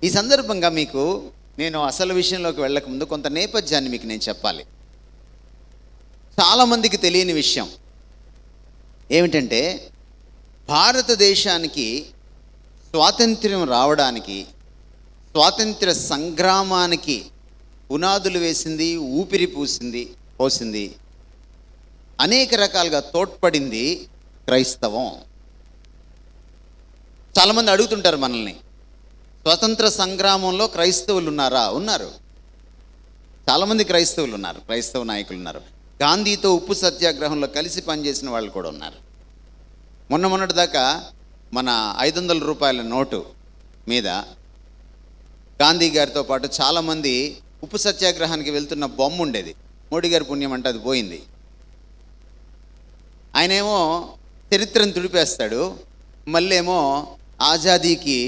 ఈ సందర్భంగా మీకు నేను అసలు విషయంలోకి వెళ్ళకముందు కొంత నేపథ్యాన్ని మీకు నేను చెప్పాలి. చాలామందికి తెలియని విషయం ఏమిటంటే, భారతదేశానికి స్వాతంత్ర్యం రావడానికి, స్వాతంత్ర్య సంగ్రామానికి పునాదులు వేసింది, ఊపిరి పోసింది, అనేక రకాలుగా తోడ్పడింది క్రైస్తవం. చాలామంది అడుగుతుంటారు మనల్ని, స్వతంత్ర సంగ్రామంలో క్రైస్తవులు ఉన్నారా? ఉన్నారు. చాలామంది క్రైస్తవులు ఉన్నారు, క్రైస్తవ నాయకులు ఉన్నారు. గాంధీతో ఉప్పు సత్యాగ్రహంలో కలిసి పనిచేసిన వాళ్ళు కూడా ఉన్నారు. మొన్నటి దాకా మన 500 రూపాయల నోటు మీద గాంధీ గారితో పాటు చాలామంది ఉప్పు సత్యాగ్రహానికి వెళ్తున్న బొమ్మ ఉండేది. మోడీ గారి పుణ్యం అంటే అది పోయింది. ఆయనేమో చరిత్రను తుడిపేస్తాడు, మళ్ళీ ఏమో ఆజాదీకి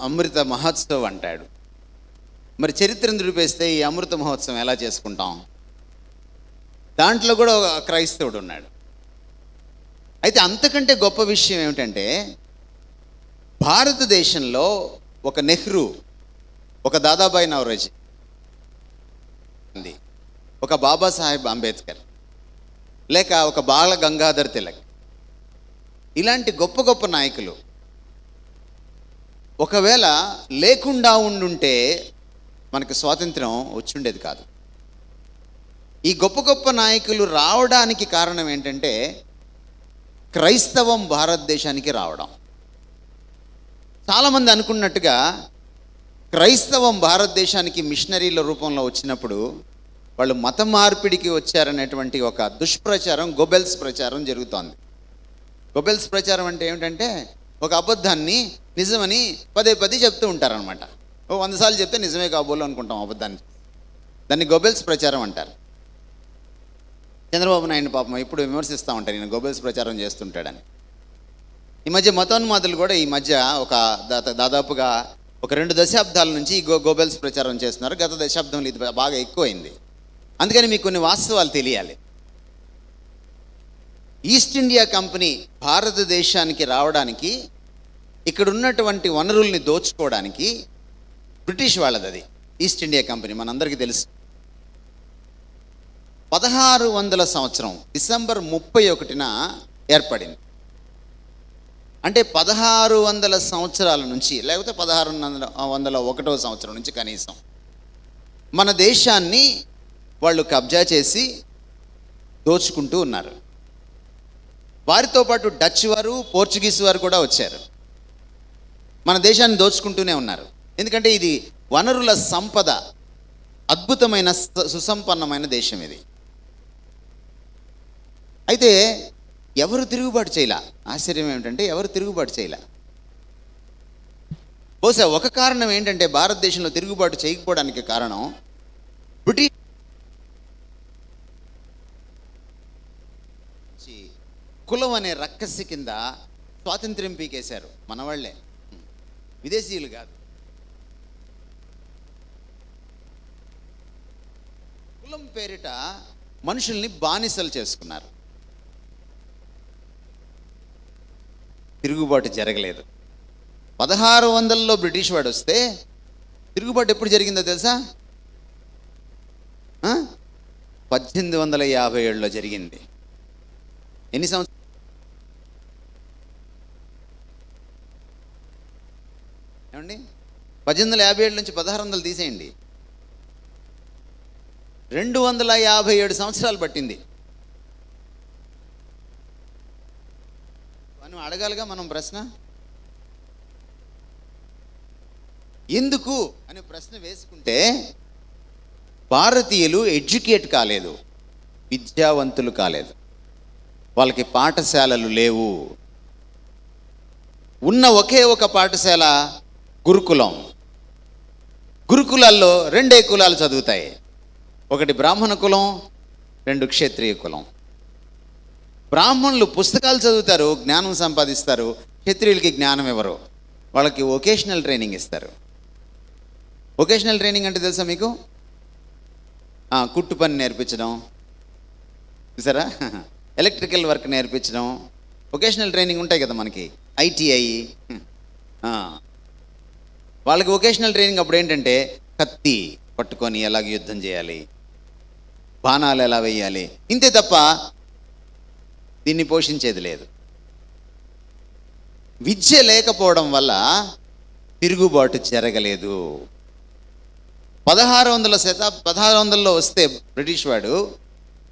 అమృత మహోత్సవం అంటాడు. మరి చరిత్రను తుడిపేస్తే ఈ అమృత మహోత్సవం ఎలా చేసుకుంటాం? దాంట్లో కూడా ఒక క్రైస్తవుడు ఉన్నాడు. అయితే అంతకంటే గొప్ప విషయం ఏమిటంటే, భారతదేశంలో ఒక నెహ్రూ, ఒక దాదాబాయి నౌరోజీ, ఒక బాబాసాహెబ్ అంబేద్కర్, లేక ఒక బాల గంగాధర్ తిలక్, ఇలాంటి గొప్ప గొప్ప నాయకులు ఒకవేళ లేకుండా ఉండుంటే మనకు స్వాతంత్రం వచ్చుండేది కాదు. ఈ గొప్ప గొప్ప నాయకులు రావడానికి కారణం ఏంటంటే, క్రైస్తవం భారతదేశానికి రావడం. చాలామంది అనుకున్నట్టుగా క్రైస్తవం భారతదేశానికి మిషనరీల రూపంలో వచ్చినప్పుడు వాళ్ళు మత మార్పిడికి వచ్చారనేటువంటి ఒక దుష్ప్రచారం, గోబెల్స్ ప్రచారం జరుగుతోంది. గోబెల్స్ ప్రచారం అంటే ఏమిటంటే, ఒక అబద్ధాన్ని నిజమని పదే చెప్తూ ఉంటారనమాట. 100 సార్లు చెప్తే నిజమే కాబోలు అనుకుంటాం అబద్ధాన్ని. దాన్ని గోబెల్స్ ప్రచారం అంటారు. చంద్రబాబు నాయుడు పాపం ఇప్పుడు విమర్శిస్తూ ఉంటారు, నేను గోబెల్స్ ప్రచారం చేస్తుంటాడని. ఈ మధ్య మతోన్మాదులు కూడా ఈ మధ్య దాదాపుగా ఒక 2 దశాబ్దాల నుంచి ఈ గోబెల్స్ ప్రచారం చేస్తున్నారు. గత దశాబ్దంలో ఇది బాగా ఎక్కువైంది. అందుకని మీకు కొన్ని వాస్తవాలు తెలియాలి. ఈస్ట్ ఇండియా కంపెనీ భారతదేశానికి రావడానికి, ఇక్కడ ఉన్నటువంటి వనరుల్ని దోచుకోవడానికి బ్రిటిష్ వాళ్ళది అది ఈస్ట్ ఇండియా కంపెనీ. మనందరికీ తెలుసు. 1600 సంవత్సరం డిసెంబర్ 31న ఏర్పడింది. అంటే 1600 సంవత్సరాల నుంచి, లేకపోతే 1601 సంవత్సరం నుంచి కనీసం మన దేశాన్ని వాళ్ళు కబ్జా చేసి దోచుకుంటూ ఉన్నారు. వారితో పాటు డచ్ వారు, పోర్చుగీస్ వారు కూడా వచ్చారు. మన దేశాన్ని దోచుకుంటూనే ఉన్నారు. ఎందుకంటే ఇది వనరుల సంపద, అద్భుతమైన సుసంపన్నమైన దేశం ఇది. అయితే ఎవరు తిరుగుబాటు చేయలే. ఆశ్చర్యం ఏమిటంటే ఎవరు తిరుగుబాటు చేయలే. బహుశా ఒక కారణం ఏంటంటే, భారతదేశంలో తిరుగుబాటు చేయకపోవడానికి కారణం బ్రిటిష్ కులం అనే రక్కసి కింద స్వాతంత్ర్యం పీకేశారు. మనవాళ్లే, విదేశీయులు కాదు. కులం పేరిట మనుషుల్ని బానిసలు చేసుకున్నారు. తిరుగుబాటు జరగలేదు. 1600లో బ్రిటిష్ వాడు వస్తే తిరుగుబాటు ఎప్పుడు జరిగిందో తెలుసా? 1857లో జరిగింది. ఎన్ని సంవత్సరాలు? ఏమండి, 1857 నుంచి 1600 తీసేయండి, 257 సంవత్సరాలు పట్టింది. మనం అడగాలిగా మనం ప్రశ్న, ఎందుకు అనే ప్రశ్న వేసుకుంటే, భారతీయులు ఎడ్యుకేట్ కాలేదు, విద్యావంతులు కాలేదు, వాళ్ళకి పాఠశాలలు లేవు. ఉన్న ఒకే ఒక పాఠశాల గురుకులం. గురుకులాల్లో 2 కులాలు చదువుతాయి. ఒకటి బ్రాహ్మణ కులం, 2 క్షత్రియ కులం. బ్రాహ్మణులు పుస్తకాలు చదువుతారు, జ్ఞానం సంపాదిస్తారు. క్షత్రియులకి జ్ఞానం ఇవ్వరు, వాళ్ళకి వొకేషనల్ ట్రైనింగ్ ఇస్తారు. వొకేషనల్ ట్రైనింగ్ అంటే తెలుసా మీకు? కుట్టు పని నేర్పించడం, చూసారా? ఎలక్ట్రికల్ వర్క్ నేర్పించడం, వొకేషనల్ ట్రైనింగ్ ఉంటాయి కదా మనకి, ITI. వాళ్ళకి వొకేషనల్ ట్రైనింగ్ అప్పుడు ఏంటంటే కత్తి పట్టుకొని ఎలాగ యుద్ధం చేయాలి, బాణాలు ఎలా వేయాలి, ఇంతే తప్ప దీన్ని పోషించేది లేదు. విద్య లేకపోవడం వల్ల తిరుగుబాటు జరగలేదు. 1600లో వస్తే బ్రిటిష్ వాడు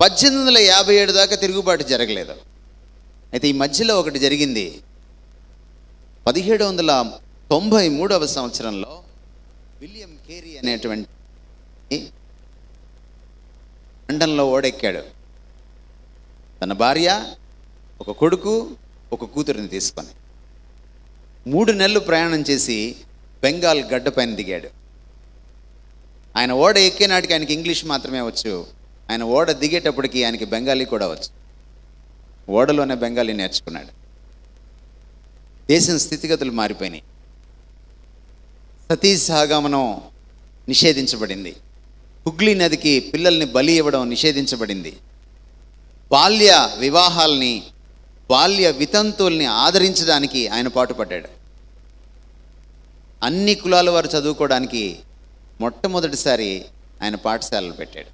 1857 దాకా తిరుగుబాటు జరగలేదు. అయితే ఈ మధ్యలో ఒకటి జరిగింది. 1793వ సంవత్సరంలో విలియం కేరీ అనేటువంటి లండన్లో ఓడెక్కాడు. తన భార్య, ఒక కొడుకు, ఒక కూతురిని తీసుకొని 3 నెలలు ప్రయాణం చేసి బెంగాల్ గడ్డ పైన దిగాడు. ఆయన ఓడ ఎక్కే నాటికి ఆయనకి ఇంగ్లీష్ మాత్రమే వచ్చు. ఆయన ఓడ దిగేటప్పటికి ఆయనకి బెంగాలీ కూడా వచ్చు. ఓడలోనే బెంగాలీ నేర్చుకున్నాడు. దేశం స్థితిగతులు మారిపోయినాయి. సతీ సహగమనం నిషేధించబడింది. హుగ్లీ నదికి పిల్లల్ని బలి ఇవ్వడం నిషేధించబడింది. బాల్య వివాహాల్ని, బాల్య వితంతుల్ని ఆదరించడానికి ఆయన పాటుపడ్డాడు. అన్ని కులాల వారు చదువుకోవడానికి మొట్టమొదటిసారి ఆయన పాఠశాలలు పెట్టాడు.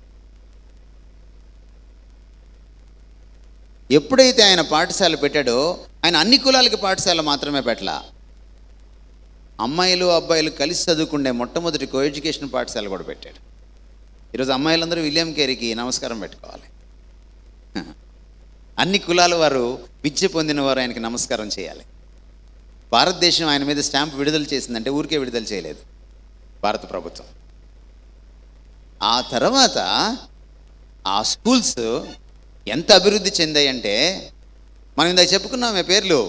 ఎప్పుడైతే ఆయన పాఠశాల పెట్టాడో ఆయన అన్ని కులాలకి పాఠశాల మాత్రమే పెట్టలా, అమ్మాయిలు అబ్బాయిలు కలిసి చదువుకుండే మొట్టమొదటి కో ఎడ్యుకేషన్ పాఠశాల కూడా పెట్టాడు. ఈరోజు అమ్మాయిలందరూ విలియం కేరీకి నమస్కారం పెట్టుకోవాలి. అన్ని కులాల వారు, విద్య పొందిన వారు ఆయనకి నమస్కారం చేయాలి. భారతదేశం ఆయన మీద స్టాంప్ విడుదల చేసిందంటే ఊరికే విడుదల చేయలేదు భారత ప్రభుత్వం. ఆ తర్వాత ఆ స్కూల్స్ ఎంత అభివృద్ధి చెందాయంటే, మనం ఇందాక చెప్పుకున్నామే పేర్లు.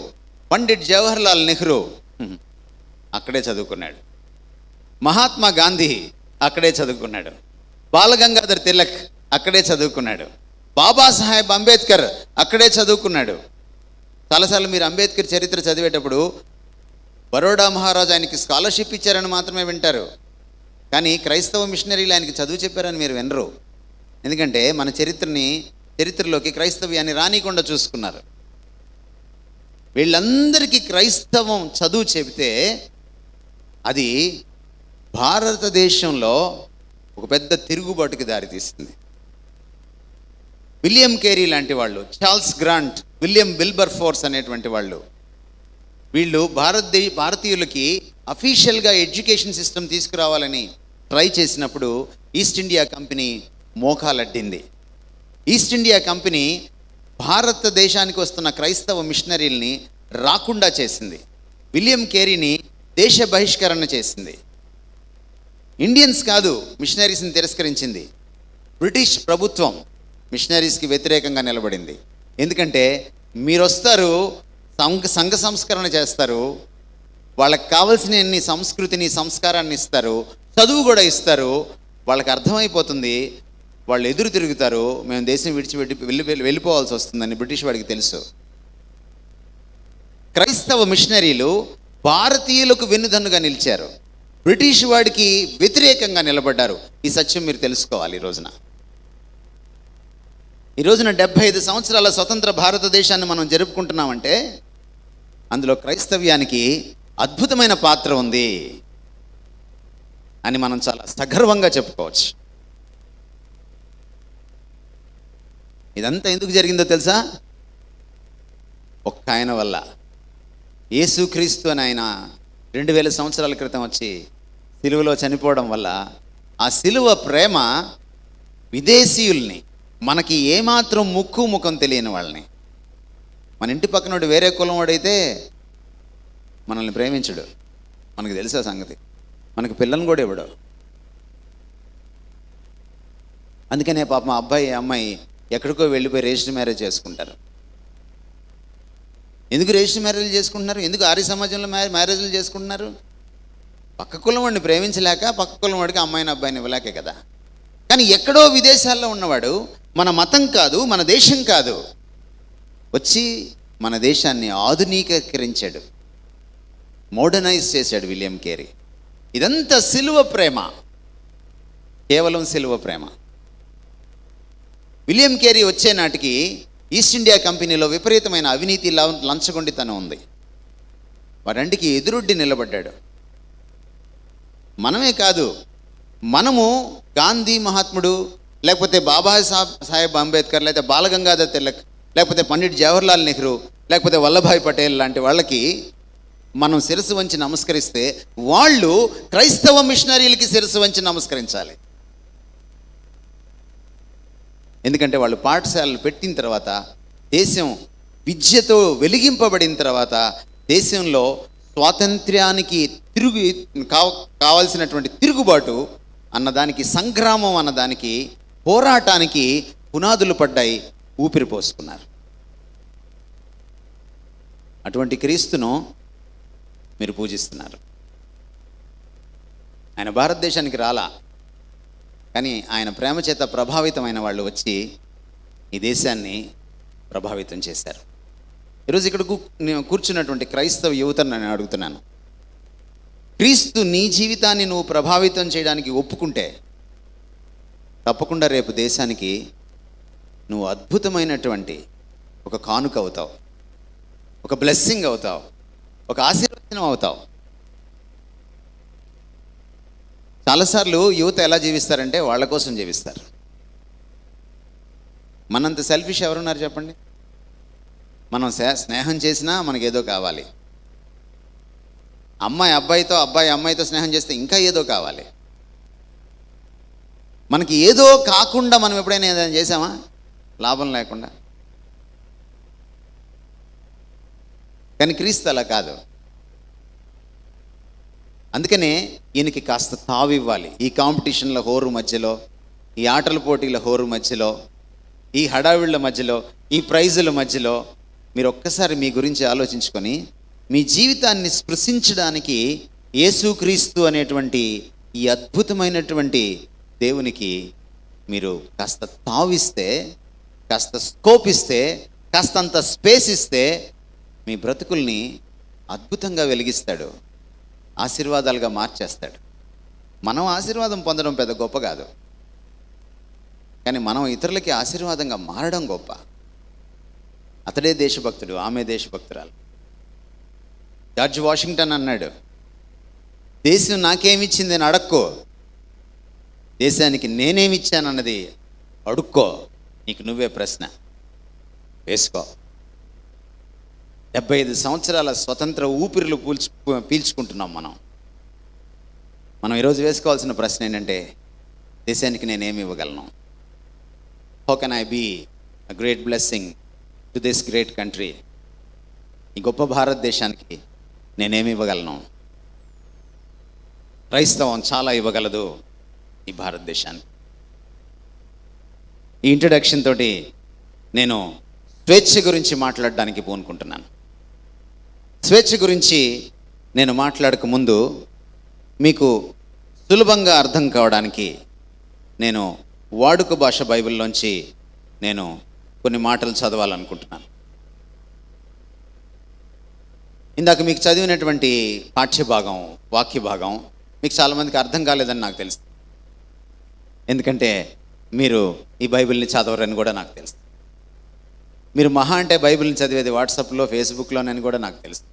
పండిట్ జవహర్లాల్ నెహ్రూ అక్కడే చదువుకున్నాడు. మహాత్మా గాంధీ అక్కడే చదువుకున్నాడు. బాలగంగాధర్ తిలక్ అక్కడే చదువుకున్నాడు. బాబాసాహెబ్ అంబేద్కర్ అక్కడే చదువుకున్నాడు. చాలాసార్లు మీరు అంబేద్కర్ చరిత్ర చదివేటప్పుడు బరోడా మహారాజు ఆయనకి స్కాలర్షిప్ ఇచ్చారని మాత్రమే వింటారు, కానీ క్రైస్తవ మిషనరీలు ఆయనకి చదువు చెప్పారని మీరు వినరు. ఎందుకంటే మన చరిత్రలోకి క్రైస్తవ్యాన్ని రానికుండా చూసుకున్నారు. వీళ్ళందరికీ క్రైస్తవం చదువు చెబితే అది భారతదేశంలో ఒక పెద్ద తిరుగుబాటుకి దారితీస్తుంది. విలియం కేరీ లాంటి వాళ్ళు, Charles Grant, William Wilberforce అనేటువంటి వాళ్ళు, వీళ్ళు భారతీయులకి అఫీషియల్గా ఎడ్యుకేషన్ సిస్టమ్ తీసుకురావాలని ట్రై చేసినప్పుడు ఈస్ట్ ఇండియా కంపెనీ మోకాలడ్డింది. ఈస్ట్ ఇండియా కంపెనీ భారతదేశానికి వస్తున్న క్రైస్తవ మిషనరీల్ని రాకుండా చేసింది. విలియం కేరీని దేశ బహిష్కరణ చేసింది. ఇండియన్స్ కాదు మిషనరీస్ని తిరస్కరించింది. బ్రిటిష్ ప్రభుత్వం మిషనరీస్కి వ్యతిరేకంగా నిలబడింది. ఎందుకంటే మీరు వస్తారు, సంఘ సంస్కరణ చేస్తారు, వాళ్ళకి కావలసిన సంస్కృతిని, సంస్కారాన్ని ఇస్తారు, చదువు కూడా ఇస్తారు. వాళ్ళకి అర్థమైపోతుంది, వాళ్ళు ఎదురు తిరుగుతారు, మేము దేశం వెళ్ళిపోవాల్సి వస్తుందని బ్రిటిష్ వాడికి తెలుసు. క్రైస్తవ మిషనరీలు భారతీయులకు వెన్నుదన్నుగా నిలిచారు, బ్రిటిష్ వాడికి వ్యతిరేకంగా నిలబడ్డారు. ఈ సత్యం మీరు తెలుసుకోవాలి. ఈ రోజున 75 సంవత్సరాల స్వతంత్ర భారతదేశాన్ని మనం జరుపుకుంటున్నామంటే అందులో క్రైస్తవ్యానికి అద్భుతమైన పాత్ర ఉంది అని మనం చాలా సగర్వంగా చెప్పుకోవచ్చు. ఇదంతా ఎందుకు జరిగిందో తెలుసా? ఒక్క ఆయన వల్ల. యేసుక్రీస్తు అని ఆయన 2000 సంవత్సరాల క్రితం వచ్చి సిలువలో చనిపోవడం వల్ల ఆ సిలువ ప్రేమ విదేశీయుల్ని, మనకి ఏమాత్రం ముక్కు ముఖం తెలియని వాళ్ళని, మన ఇంటి పక్కనోడు వేరే కులం వాడైతే మనల్ని ప్రేమించడు, మనకు తెలుసా సంగతి, మనకు పిల్లల్ని కూడా ఇవ్వడు. అందుకనే పాపం అబ్బాయి అమ్మాయి ఎక్కడికో వెళ్ళిపోయి రిజిస్టర్ మ్యారేజ్ చేసుకుంటారు. ఎందుకు రిజిస్టర్ మ్యారేజ్ చేసుకుంటున్నారు? ఎందుకు ఆర్య సమాజంలో మ్యారేజ్లు చేసుకుంటున్నారు? పక్క కులం వాడిని ప్రేమించలేక, పక్క కులం వాడికి అమ్మాయిని అబ్బాయిని ఇవ్వలేకే కదా. కానీ ఎక్కడో విదేశాల్లో ఉన్నవాడు మన మతం కాదు, మన దేశం కాదు, వచ్చి మన దేశాన్ని ఆధునికీకరించాడు, మోడర్నైజ్ చేశాడు విలియం కేరీ. ఇదంతా సిలువ ప్రేమ, కేవలం సిలువ ప్రేమ. విలియం కేరీ వచ్చే నాటికి ఈస్ట్ ఇండియా కంపెనీలో విపరీతమైన అవినీతి, లంచగొండితనం ఉంది. వారంటికి ఎదురొడ్డి నిలబడ్డాడు. మనమే కాదు, మనము గాంధీ మహాత్ముడు, లేకపోతే సాహెబ్ అంబేద్కర్, లేకపోతే బాలగంగాధర్ తిలక్, లేకపోతే పండిట్ జవహర్లాల్ నెహ్రూ, లేకపోతే వల్లభాయ్ పటేల్ లాంటి వాళ్ళకి మనం శిరస్సు వంచి నమస్కరిస్తే వాళ్ళు క్రైస్తవ మిషనరీలకి శిరస్సు వంచి నమస్కరించాలి. ఎందుకంటే వాళ్ళు పాఠశాలలు పెట్టిన తర్వాత, దేశం విద్యతో వెలిగింపబడిన తర్వాత, దేశంలో స్వాతంత్ర్యానికి కావాల్సినటువంటి తిరుగుబాటు అన్నదానికి, సంగ్రామం అన్నదానికి, పోరాటానికి పునాదులు పడ్డాయి, ఊపిరి పోసుకున్నారు. అటువంటి క్రీస్తును మీరు పూజిస్తున్నారు. ఆయన భారతదేశానికి రాలా, కానీ ఆయన ప్రేమ చేత ప్రభావితమైన వాళ్ళు వచ్చి ఈ దేశాన్ని ప్రభావితం చేశారు. ఈరోజు ఇక్కడ కూర్చున్నటువంటి క్రైస్తవ యువతను నేను అడుగుతున్నాను, క్రీస్తు నీ జీవితాన్ని నువ్వు ప్రభావితం చేయడానికి ఒప్పుకుంటే తప్పకుండా రేపు దేశానికి నువ్వు అద్భుతమైనటువంటి ఒక కానుక అవుతావు, ఒక బ్లెస్సింగ్ అవుతావు, ఒక ఆశీర్వచనం అవుతావు. చాలాసార్లు యువత ఎలా జీవిస్తారంటే వాళ్ళ కోసం జీవిస్తారు. మనంత సెల్ఫిష్ ఎవరున్నారు చెప్పండి? మనం స్నేహం చేసినా మనకేదో కావాలి. అమ్మాయి అబ్బాయితో, అబ్బాయి అమ్మాయితో స్నేహం చేస్తే ఇంకా ఏదో కావాలి. మనకి ఏదో కాకుండా మనం ఎప్పుడైనా ఏదైనా చేసామా? లాభం లేకుండా. కానీ క్రీస్తు అలా కాదు. అందుకనే ఈయనకి కాస్త తావు ఇవ్వాలి. ఈ కాంపిటీషన్ల హోరు మధ్యలో, ఈ ఆటల పోటీల హోరు మధ్యలో, ఈ హడావిళ్ళ మధ్యలో, ఈ ప్రైజుల మధ్యలో మీరు ఒక్కసారి మీ గురించి ఆలోచించుకొని మీ జీవితాన్ని స్పృశించడానికి యేసుక్రీస్తు అనేటువంటి ఈ అద్భుతమైనటువంటి దేవునికి మీరు కాస్త తావిస్తే, కాస్త స్కోప్ ఇస్తే, కాస్తంత స్పేస్ ఇస్తే మీ బ్రతుకుల్ని అద్భుతంగా వెలిగిస్తాడు, ఆశీర్వాదాలుగా మార్చేస్తాడు. మనం ఆశీర్వాదం పొందడం పెద్ద గొప్ప కాదు, కానీ మనం ఇతరులకి ఆశీర్వాదంగా మారడం గొప్ప. అతడే దేశభక్తుడు, ఆమె దేశభక్తురాలు. జార్జ్ వాషింగ్టన్ అన్నాడు, దేశం నాకేమిచ్చింది అని అడక్కో, దేశానికి నేనేమిచ్చానన్నది అడుక్కో, నీకు నువ్వే ప్రశ్న వేసుకో. 75 సంవత్సరాల స్వతంత్ర ఊపిరిలు పీల్చుకుంటున్నాం మనం ఈరోజు వేసుకోవాల్సిన ప్రశ్న ఏంటంటే, దేశానికి నేనేమి ఇవ్వగలను? How can I be a great blessing to this great country? ఈ గొప్ప భారతదేశానికి నేనేమి ఇవ్వగలను? క్రైస్తవం చాలా ఇవ్వగలదు ఈ భారతదేశానికి. ఈ ఇంట్రడక్షన్ తోటి నేను స్వేచ్ఛ గురించి మాట్లాడడానికి పూనుకుంటున్నాను. స్వేచ్ఛ గురించి నేను మాట్లాడక ముందు మీకు సులభంగా అర్థం కావడానికి నేను వాడుక భాష బైబిల్లోంచి నేను కొన్ని మాటలు చదవాలనుకుంటున్నాను. ఇందాక మీకు చదివినటువంటి పాఠ్యభాగం, వాక్య భాగం మీకు చాలామందికి అర్థం కాలేదని నాకు తెలుసు. ఎందుకంటే మీరు ఈ బైబిల్ని చదవరని కూడా నాకు తెలుసు. మీరు మహా అంటే బైబిల్ని చదివేది వాట్సాప్లో, ఫేస్బుక్లోనని కూడా నాకు తెలుసు.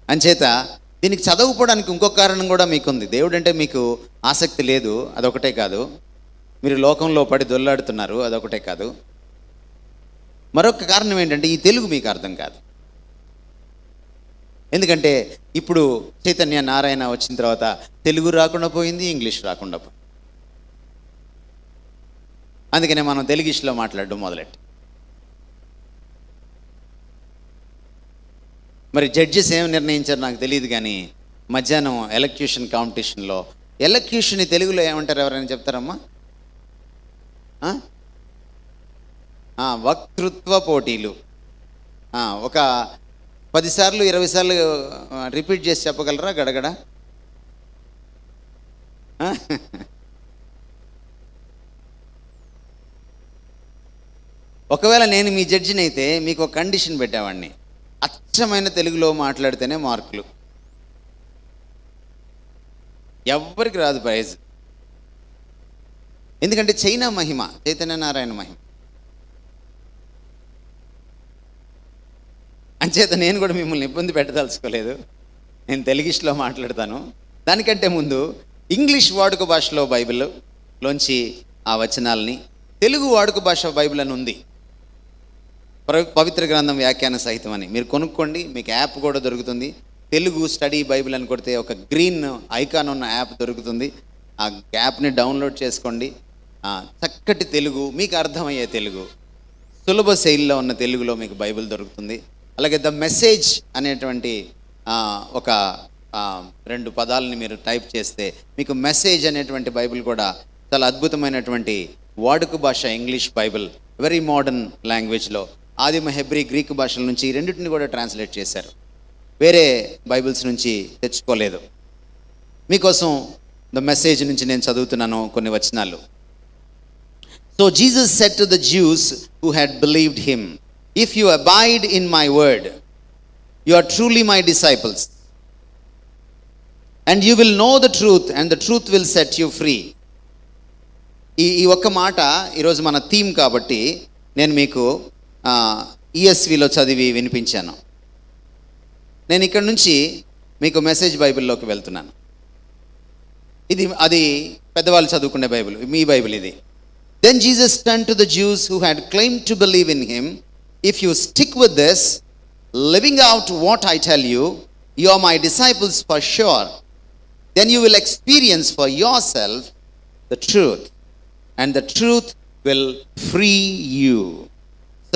అంచేత దీనికి చదవకపోవడానికి ఇంకొక కారణం కూడా మీకుంది. దేవుడు అంటే మీకు ఆసక్తి లేదు, అదొకటే కాదు. మీరు లోకంలో పడి దొల్లాడుతున్నారు, అదొకటే కాదు. మరొక కారణం ఏంటంటే ఈ తెలుగు మీకు అర్థం కాదు. ఎందుకంటే ఇప్పుడు చైతన్య నారాయణ వచ్చిన తర్వాత తెలుగు రాకుండా పోయింది, ఇంగ్లీష్ రాకుండా పోయింది. అందుకనే మనం తెలుగిష్లో మాట్లాడడం మొదలెట్టి. మరి జడ్జెస్ ఏం నిర్ణయించారు నాకు తెలియదు, కానీ మధ్యాహ్నం ఎలక్యూషన్ కాంపిటీషన్లో, ఎలక్యూషన్ తెలుగులో ఏమంటారు ఎవరైనా చెప్తారమ్మా? వక్తృత్వ పోటీలు. ఒక 10 సార్లు 20 సార్లు రిపీట్ చేసి చెప్పగలరా గడగడ? ఒకవేళ నేను మీ జడ్జిని అయితే మీకు ఒక కండిషన్ పెట్టేవాడిని, అచ్చమైన తెలుగులో మాట్లాడితేనే మార్కులు. ఎవ్వరికి రాదు ప్రైజ్. ఎందుకంటే చైనా మహిమ, చైతన్య నారాయణ మహిమ. అంచేత నేను కూడా మిమ్మల్ని ఇబ్బంది పెట్టదలుచుకోలేదు. నేను తెలుగిష్లో మాట్లాడతాను, దానికంటే ముందు ఇంగ్లీష్ వాడుక భాషలో బైబిల్లోంచి ఆ వచనాలని తెలుగు వాడుక భాష బైబిల్ అని ఉంది, పవిత్ర గ్రంథం వ్యాఖ్యాన సహితం అని. మీరు కొనుక్కోండి, మీకు యాప్ కూడా దొరుకుతుంది. తెలుగు స్టడీ బైబిల్ అని కొడితే ఒక గ్రీన్ ఐకాన్ ఉన్న యాప్ దొరుకుతుంది. ఆ యాప్ని డౌన్లోడ్ చేసుకోండి. చక్కటి తెలుగు, మీకు అర్థమయ్యే తెలుగు, సులభ శైలిలో ఉన్న తెలుగులో మీకు బైబిల్ దొరుకుతుంది. అలాగే ద మెసేజ్ అనేటువంటి ఒక 2 పదాలని మీరు టైప్ చేస్తే మీకు మెసేజ్ అనేటువంటి బైబిల్ కూడా చాలా అద్భుతమైనటువంటి వాడుక భాష ఇంగ్లీష్ బైబిల్, వెరీ మోడర్న్ లాంగ్వేజ్లో ఆదిమ హెబ్రీ గ్రీక్ భాషల నుంచి ఈ రెండింటిని కూడా ట్రాన్స్లేట్ చేశారు. వేరే బైబిల్స్ నుంచి తెచ్చుకోలేదు. మీకోసం ద మెసేజ్ నుంచి నేను చదువుతున్నాను కొన్ని వచనాలు. So Jesus said to the Jews who had believed him, "If you abide in my word, you are truly my disciples, and you will know the truth, and the truth will set you free." ఈ ఒక్క మాట ఈరోజు మన theme కాబట్టి నేను మీకు ESVలో చదివి వినిపించాను. నేను ఇక్కడ నుంచి మీకు మెసేజ్ బైబిల్లోకి వెళ్తున్నాను. అది పెద్దవాళ్ళు చదువుకునే బైబిల్, మీ బైబిల్ ఇది. Then Jesus turned to the Jews who had claimed to believe in him, "If you stick with this, living out what I tell you, you are my disciples for sure. Then you will experience for yourself the truth, and the truth will free you."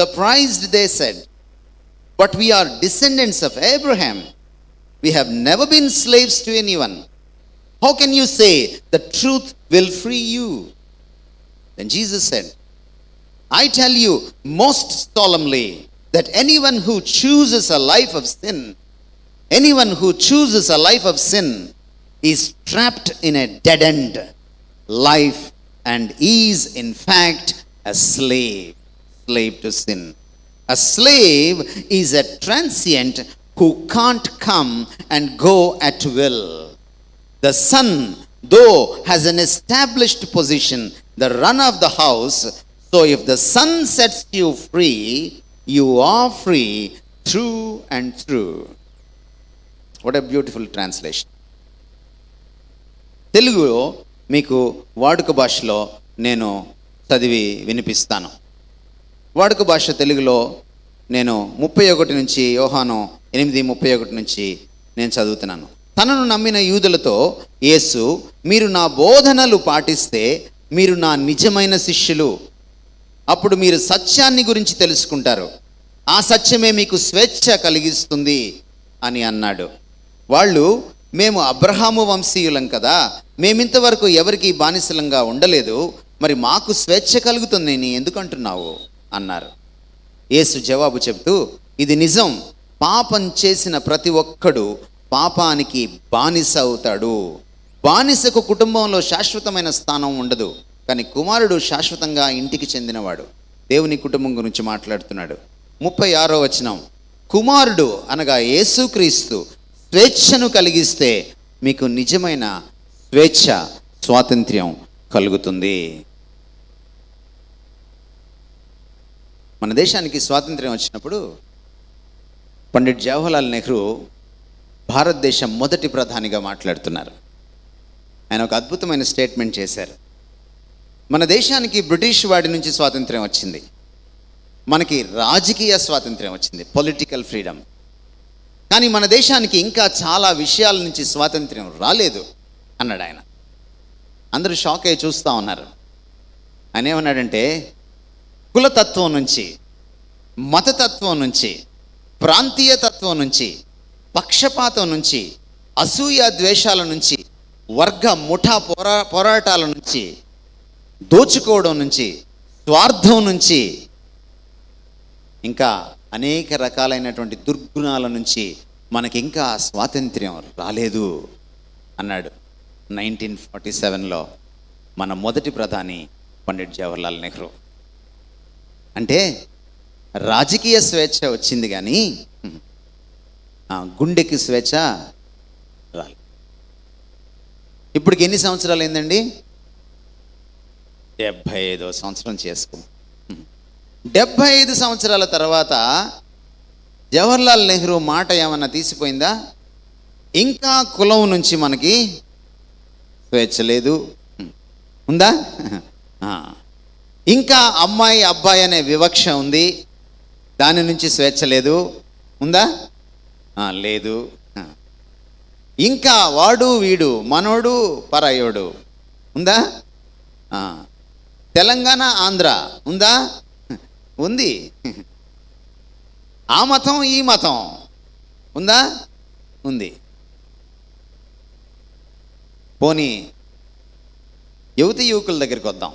Surprised, they said, "But we are descendants of Abraham. We have never been slaves to anyone. How can you say the truth will free you?" Then Jesus said, "I tell you most solemnly that anyone who chooses a life of sin is trapped in a dead-end life and is in fact a slave to sin. A slave is a transient who can't come and go at will. The son, though, has an established position, the run of the house. So if the son sets you free, you are free through and through." What a beautiful translation. తెలుగులో మీకు వాడుక భాషలో నేను చదివి వినిపిస్తాను. వాడుక భాష తెలుగులో నేను 31 నుంచి, యోహాను 8:31 నుంచి నేను చదువుతున్నాను. తనను నమ్మిన యూదులతో యేసు, "మీరు నా బోధనలు పాటిస్తే మీరు నా నిజమైన శిష్యులు. అప్పుడు మీరు సత్యాన్ని గురించి తెలుసుకుంటారు. ఆ సత్యమే మీకు స్వేచ్ఛ కలిగిస్తుంది" అని అన్నాడు. వాళ్ళు, "మేము అబ్రహాము వంశీయులం కదా, మేమింతవరకు ఎవరికి బానిసలంగా ఉండలేదు, మరి మాకు స్వేచ్ఛ కలుగుతుందని ఎందుకు అంటున్నావు?" అన్నారు. యేసు జవాబు చెబుతూ, "ఇది నిజం. పాపం చేసిన ప్రతి ఒక్కడు పాపానికి బానిస అవుతాడు. బానిసకు కుటుంబంలో శాశ్వతమైన స్థానం ఉండదు, కానీ కుమారుడు శాశ్వతంగా ఇంటికి చెందినవాడు." దేవుని కుటుంబం గురించి మాట్లాడుతున్నాడు. 36వ వచనం, కుమారుడు అనగా యేసుక్రీస్తు స్వేచ్ఛను కలిగిస్తే మీకు నిజమైన స్వేచ్ఛ, స్వాతంత్ర్యం కలుగుతుంది. మన దేశానికి స్వాతంత్ర్యం వచ్చినప్పుడు పండిట్ జవహర్లాల్ నెహ్రూ భారతదేశం మొదటి ప్రధానిగా మాట్లాడుతున్నారు. ఆయన ఒక అద్భుతమైన స్టేట్మెంట్ చేశారు. మన దేశానికి బ్రిటిష్ వాడి నుంచి స్వాతంత్ర్యం వచ్చింది, మనకి రాజకీయ స్వాతంత్ర్యం వచ్చింది, పొలిటికల్ ఫ్రీడమ్. కానీ మన దేశానికి ఇంకా చాలా విషయాల నుంచి స్వాతంత్ర్యం రాలేదు అన్నాడు ఆయన. అందరూ షాక్ అయ్యి చూస్తూ ఉన్నారు. ఆయన ఏమన్నాడంటే, కులతత్వం నుంచి, మతతత్వం నుంచి, ప్రాంతీయతత్వం నుంచి, పక్షపాతం నుంచి, అసూయ ద్వేషాల నుంచి, వర్గ ముఠా పోరాటాల నుంచి, దోచుకోవడం నుంచి, స్వార్థం నుంచి, ఇంకా అనేక రకాలైనటువంటి దుర్గుణాల నుంచి మనకి ఇంకా స్వాతంత్ర్యం రాలేదు అన్నాడు. 1947లో మన మొదటి ప్రధాని పండిట్ జవహర్లాల్ నెహ్రూ. అంటే రాజకీయ స్వేచ్ఛ వచ్చింది కానీ గుండెకి స్వేచ్ఛ రాలేదు. ఇప్పటికి ఎన్ని సంవత్సరాలు అయిందండి? 75వ సంవత్సరం చేసుకున్నాం. 75 సంవత్సరాల తర్వాత జవహర్లాల్ నెహ్రూ మాట ఏమన్నా తీసిపోయిందా? ఇంకా కులం నుంచి మనకి స్వేచ్ఛ లేదు. ఉందా? ఇంకా అమ్మాయి అబ్బాయి అనే వివక్ష ఉంది, దాని నుంచి స్వేచ్ఛ లేదు. ఉందా? లేదు. ఇంకా వాడు వీడు, మనోడు పరాయోడు. ఉందా? తెలంగాణ ఆంధ్ర ఉందా? ఉంది. ఆ మతం ఈ మతం ఉందా? ఉంది. పోనీ యువతి యువకుల దగ్గరికి వద్దాం.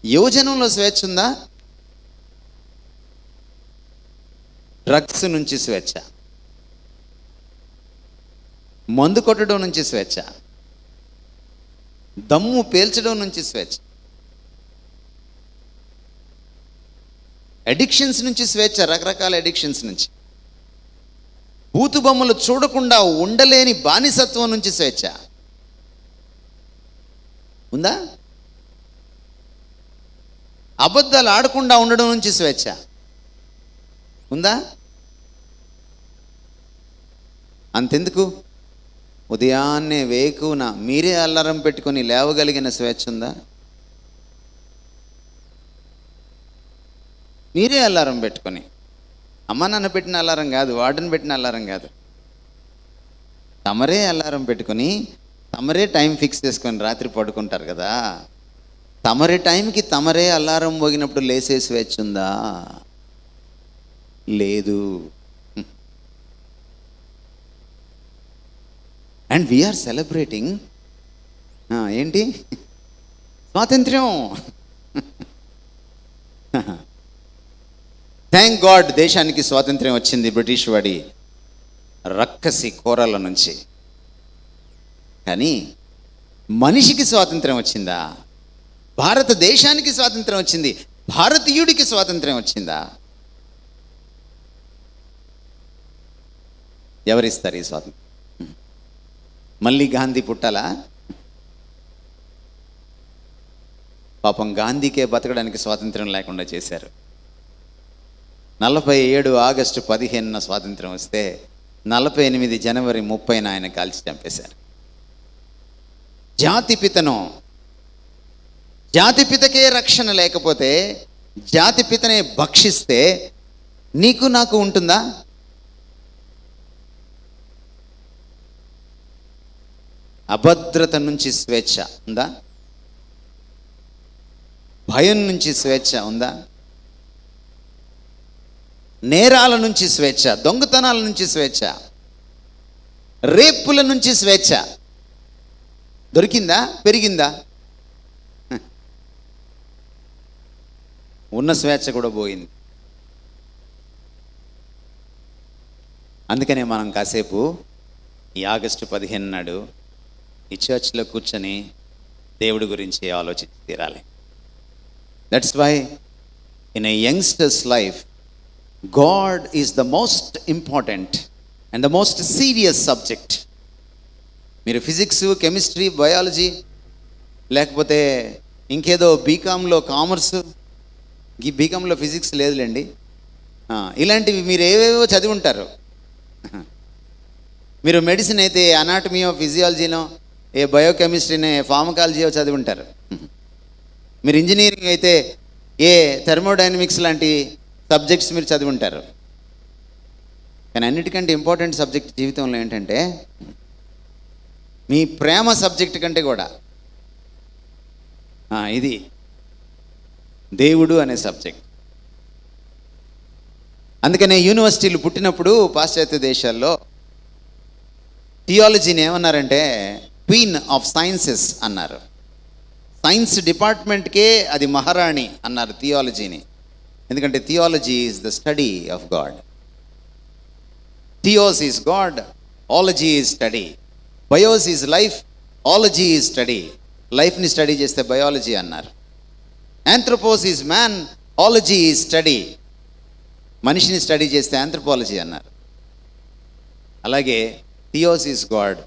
యువజనంలో స్వేచ్ఛ ఉందా? డ్రగ్స్ నుంచి స్వేచ్ఛ, మందు కొట్టడం నుంచి స్వేచ్ఛ, దమ్ము పేల్చడం నుంచి స్వేచ్ఛ, అడిక్షన్స్ నుంచి స్వేచ్ఛ, రకరకాల అడిక్షన్స్ నుంచి, బూతు బొమ్మలు చూడకుండా ఉండలేని బానిసత్వం నుంచి స్వేచ్ఛ ఉందా? అబద్ధాలు ఆడకుండా ఉండడం నుంచి స్వేచ్ఛ ఉందా? అంతెందుకు, ఉదయాన్నే వేకున మీరే అల్లారం పెట్టుకొని లేవగలిగిన స్వేచ్ఛ ఉందా? మీరే అల్లారం పెట్టుకొని, అమ్మ నాన్న పెట్టిన అల్లారం కాదు, వార్డెన్ పెట్టిన అల్లారం కాదు, తమరే అల్లారం పెట్టుకొని తమరే టైం ఫిక్స్ చేసుకొని రాత్రి పడుకుంటారు కదా. తమరే టైంకి తమరే అల్లారం మోగినప్పుడు లేసే స్వేచ్ఛ ఉందా? లేదు. అండ్ వీఆర్ సెలబ్రేటింగ్ ఏంటి? స్వాతంత్ర్యం. థ్యాంక్ గాడ్ దేశానికి స్వాతంత్ర్యం వచ్చింది బ్రిటిష్ వాడి రక్కసి కోరల నుంచి. కానీ మనిషికి స్వాతంత్ర్యం వచ్చిందా? భారతదేశానికి స్వాతంత్ర్యం వచ్చింది, భారతీయుడికి స్వాతంత్ర్యం వచ్చిందా? ఎవరిస్తారు ఈ స్వాతంత్ర్యం? మళ్ళీ గాంధీ పుట్టాలా? పాపం గాంధీకే బతకడానికి స్వాతంత్ర్యం లేకుండా చేశారు. 47 ఆగస్టు 15 స్వాతంత్ర్యం వస్తే 48 జనవరి 30 ఆయన కాల్చి చంపేశారు. జాతిపితకే రక్షణ లేకపోతే, జాతిపితనే భక్షిస్తే నీకు నాకు ఉంటుందా? అభద్రత నుంచి స్వేచ్ఛ ఉందా? భయం నుంచి స్వేచ్ఛ ఉందా? నేరాల నుంచి స్వేచ్ఛ, దొంగతనాల నుంచి స్వేచ్ఛ, రేపుల నుంచి స్వేచ్ఛ దొరికిందా? పెరిగిందా? ఉన్న స్వేచ్ఛ కూడా పోయింది. అందుకనే మనం కాసేపు ఈ ఆగస్టు 15 నాడు ఈ చర్చ్లో కూర్చొని దేవుడి గురించి ఆలోచించి తీరాలి. That's why in a youngster's life God is the most important and the most serious subject. మీరు ఫిజిక్స్, కెమిస్ట్రీ, బయాలజీ, లేకపోతే ఇంకేదో బీకామ్లో కామర్సు, ఈ బీకామ్లో ఫిజిక్స్ లేదులేండి, ఇలాంటివి మీరు ఏవేవో చదివి ఉంటారు. మీరు మెడిసిన్ అయితే అనాటమీయో, ఫిజియాలజీనో, ఏ బయోకెమిస్ట్రీనో, ఏ ఫార్మకాలజీయో చదివి ఉంటారు. మీరు ఇంజనీరింగ్ అయితే ఏ థర్మోడైనమిక్స్ లాంటి సబ్జెక్ట్స్ మీరు చదివి ఉంటారు. కానీ అన్నిటికంటే ఇంపార్టెంట్ సబ్జెక్ట్ జీవితంలో ఏంటంటే మీ ప్రేమ సబ్జెక్ట్ కంటే కూడా ఇది దేవుడు అనే సబ్జెక్ట్. అందుకనే యూనివర్సిటీలు పుట్టినప్పుడు పాశ్చాత్య దేశాల్లో థియాలజీని ఏమన్నారంటే క్వీన్ ఆఫ్ సైన్సెస్ అన్నారు. సైన్స్ డిపార్ట్మెంట్కే అది మహారాణి అన్నారు థియాలజీని. ఎందుకంటే theology is the study of God. Theos is God, ology is study. Bios is life, ology is study. లైఫ్ని స్టడీ చేస్తే బయాలజీ అన్నారు. Anthropos is man, ology is study. మనిషిని స్టడీ చేస్తే ఆంథ్రోపాలజీ అన్నారు. అలాగే theos is God,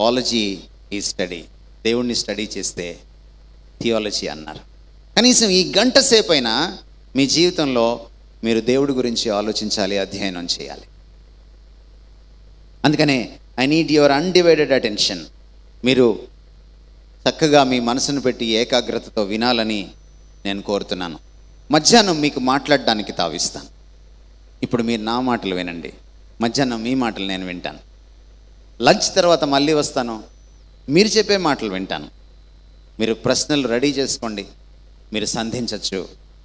ology is study. దేవుణ్ణి study చేస్తే theology అన్నారు. కనీసం ఈ గంట సేపైనా మీ జీవితంలో మీరు దేవుడి గురించి ఆలోచించాలి, అధ్యయనం చేయాలి. అందుకనే I need your undivided attention. మీరు చక్కగా మీ మనసును పెట్టి ఏకాగ్రతతో వినాలని నేను కోరుతున్నాను. మధ్యాహ్నం మీకు మాట్లాడడానికి తావిస్తాను. ఇప్పుడు మీరు నా మాటలు వినండి, మధ్యాహ్నం మీ మాటలు నేను వింటాను. లంచ్ తర్వాత మళ్ళీ వస్తాను, మీరు చెప్పే మాటలు వింటాను. మీరు ప్రశ్నలు రెడీ చేసుకోండి, మీరు సంధించవచ్చు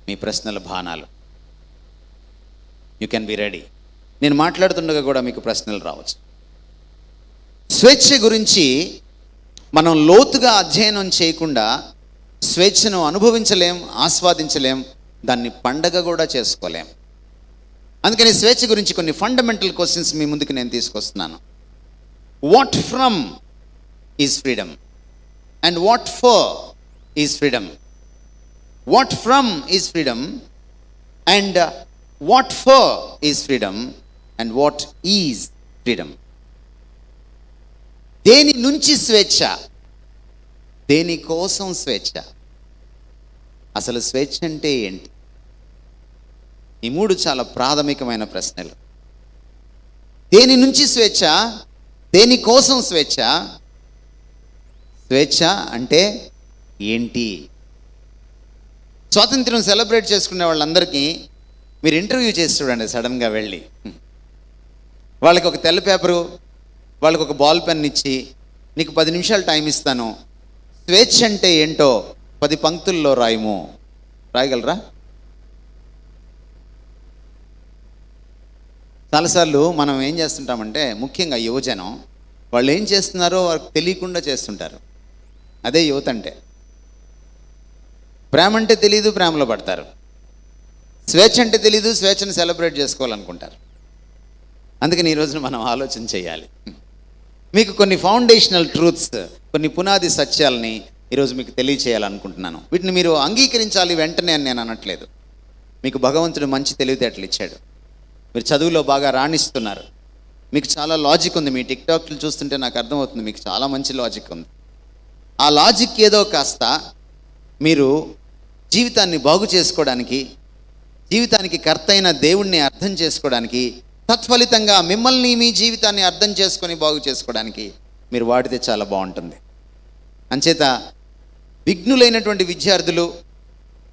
మీ ప్రశ్నల బాణాలు. You can be ready. నేను మాట్లాడుతుండగా కూడా మీకు ప్రశ్నలు రావచ్చు. స్వేచ్ఛ గురించి మనం లోతుగా అధ్యయనం చేయకుండా స్వేచ్ఛను అనుభవించలేం, ఆస్వాదించలేం, దాన్ని పండగ కూడా చేసుకోలేం. అందుకని స్వేచ్ఛ గురించి కొన్ని ఫండమెంటల్ క్వశ్చన్స్ మీ ముందుకు నేను తీసుకొస్తున్నాను. What from is freedom and what for is freedom? What from is freedom and what for is freedom and what is freedom? దేని నుంచి స్వేచ్ఛ, దేని కోసం స్వేచ్ఛ, అసలు స్వేచ్ఛ అంటే ఏంటి? ఈ మూడు చాలా ప్రాథమికమైన ప్రశ్నలు. దేని నుంచి స్వేచ్ఛ, దేనికోసం స్వేచ్ఛ, స్వేచ్ఛ అంటే ఏంటి? స్వాతంత్ర్యం సెలబ్రేట్ చేసుకునే వాళ్ళందరికీ మీరు ఇంటర్వ్యూ చేసి చూడండి. సడన్గా వెళ్ళి వాళ్ళకి ఒక తెల్ల పేపరు, వాళ్ళకి ఒక బాల్ పెన్ ఇచ్చి, నీకు 10 నిమిషాలు టైం ఇస్తాను, స్వేచ్ఛ అంటే ఏంటో 10 పంక్తుల్లో రాయము. రాయగలరా? చాలాసార్లు మనం ఏం చేస్తుంటామంటే, ముఖ్యంగా యువజనం, వాళ్ళు ఏం చేస్తున్నారో వాళ్ళకి తెలియకుండా చేస్తుంటారు. అదే యువత అంటే. ప్రేమ అంటే తెలీదు, ప్రేమలో పడతారు. స్వేచ్ఛ అంటే తెలీదు, స్వేచ్ఛను సెలబ్రేట్ చేసుకోవాలనుకుంటారు. అందుకని ఈ రోజున మనం ఆలోచన చేయాలి. మీకు కొన్ని ఫౌండేషనల్ ట్రూత్స్, కొన్ని పునాది సత్యాలని ఈరోజు మీకు తెలియచేయాలనుకుంటున్నాను. వీటిని మీరు అంగీకరించాలి వెంటనే అని నేను అనట్లేదు. మీకు భగవంతుడు మంచి తెలివితేటలు ఇచ్చాడు, మీరు చదువులో బాగా రాణిస్తున్నారు, మీకు చాలా లాజిక్ ఉంది. మీ టిక్టాక్లు చూస్తుంటే నాకు అర్థమవుతుంది మీకు చాలా మంచి లాజిక్ ఉంది. ఆ లాజిక్ ఏదో కాస్త మీరు జీవితాన్ని బాగు చేసుకోవడానికి, జీవితానికి కర్త అయిన దేవుణ్ణి అర్థం చేసుకోవడానికి, తత్ఫలితంగా మిమ్మల్ని, మీ జీవితాన్ని అర్థం చేసుకొని బాగు చేసుకోవడానికి మీరు వాడితే చాలా బాగుంటుంది. అంచేత విఘ్నులైనటువంటి విద్యార్థులు,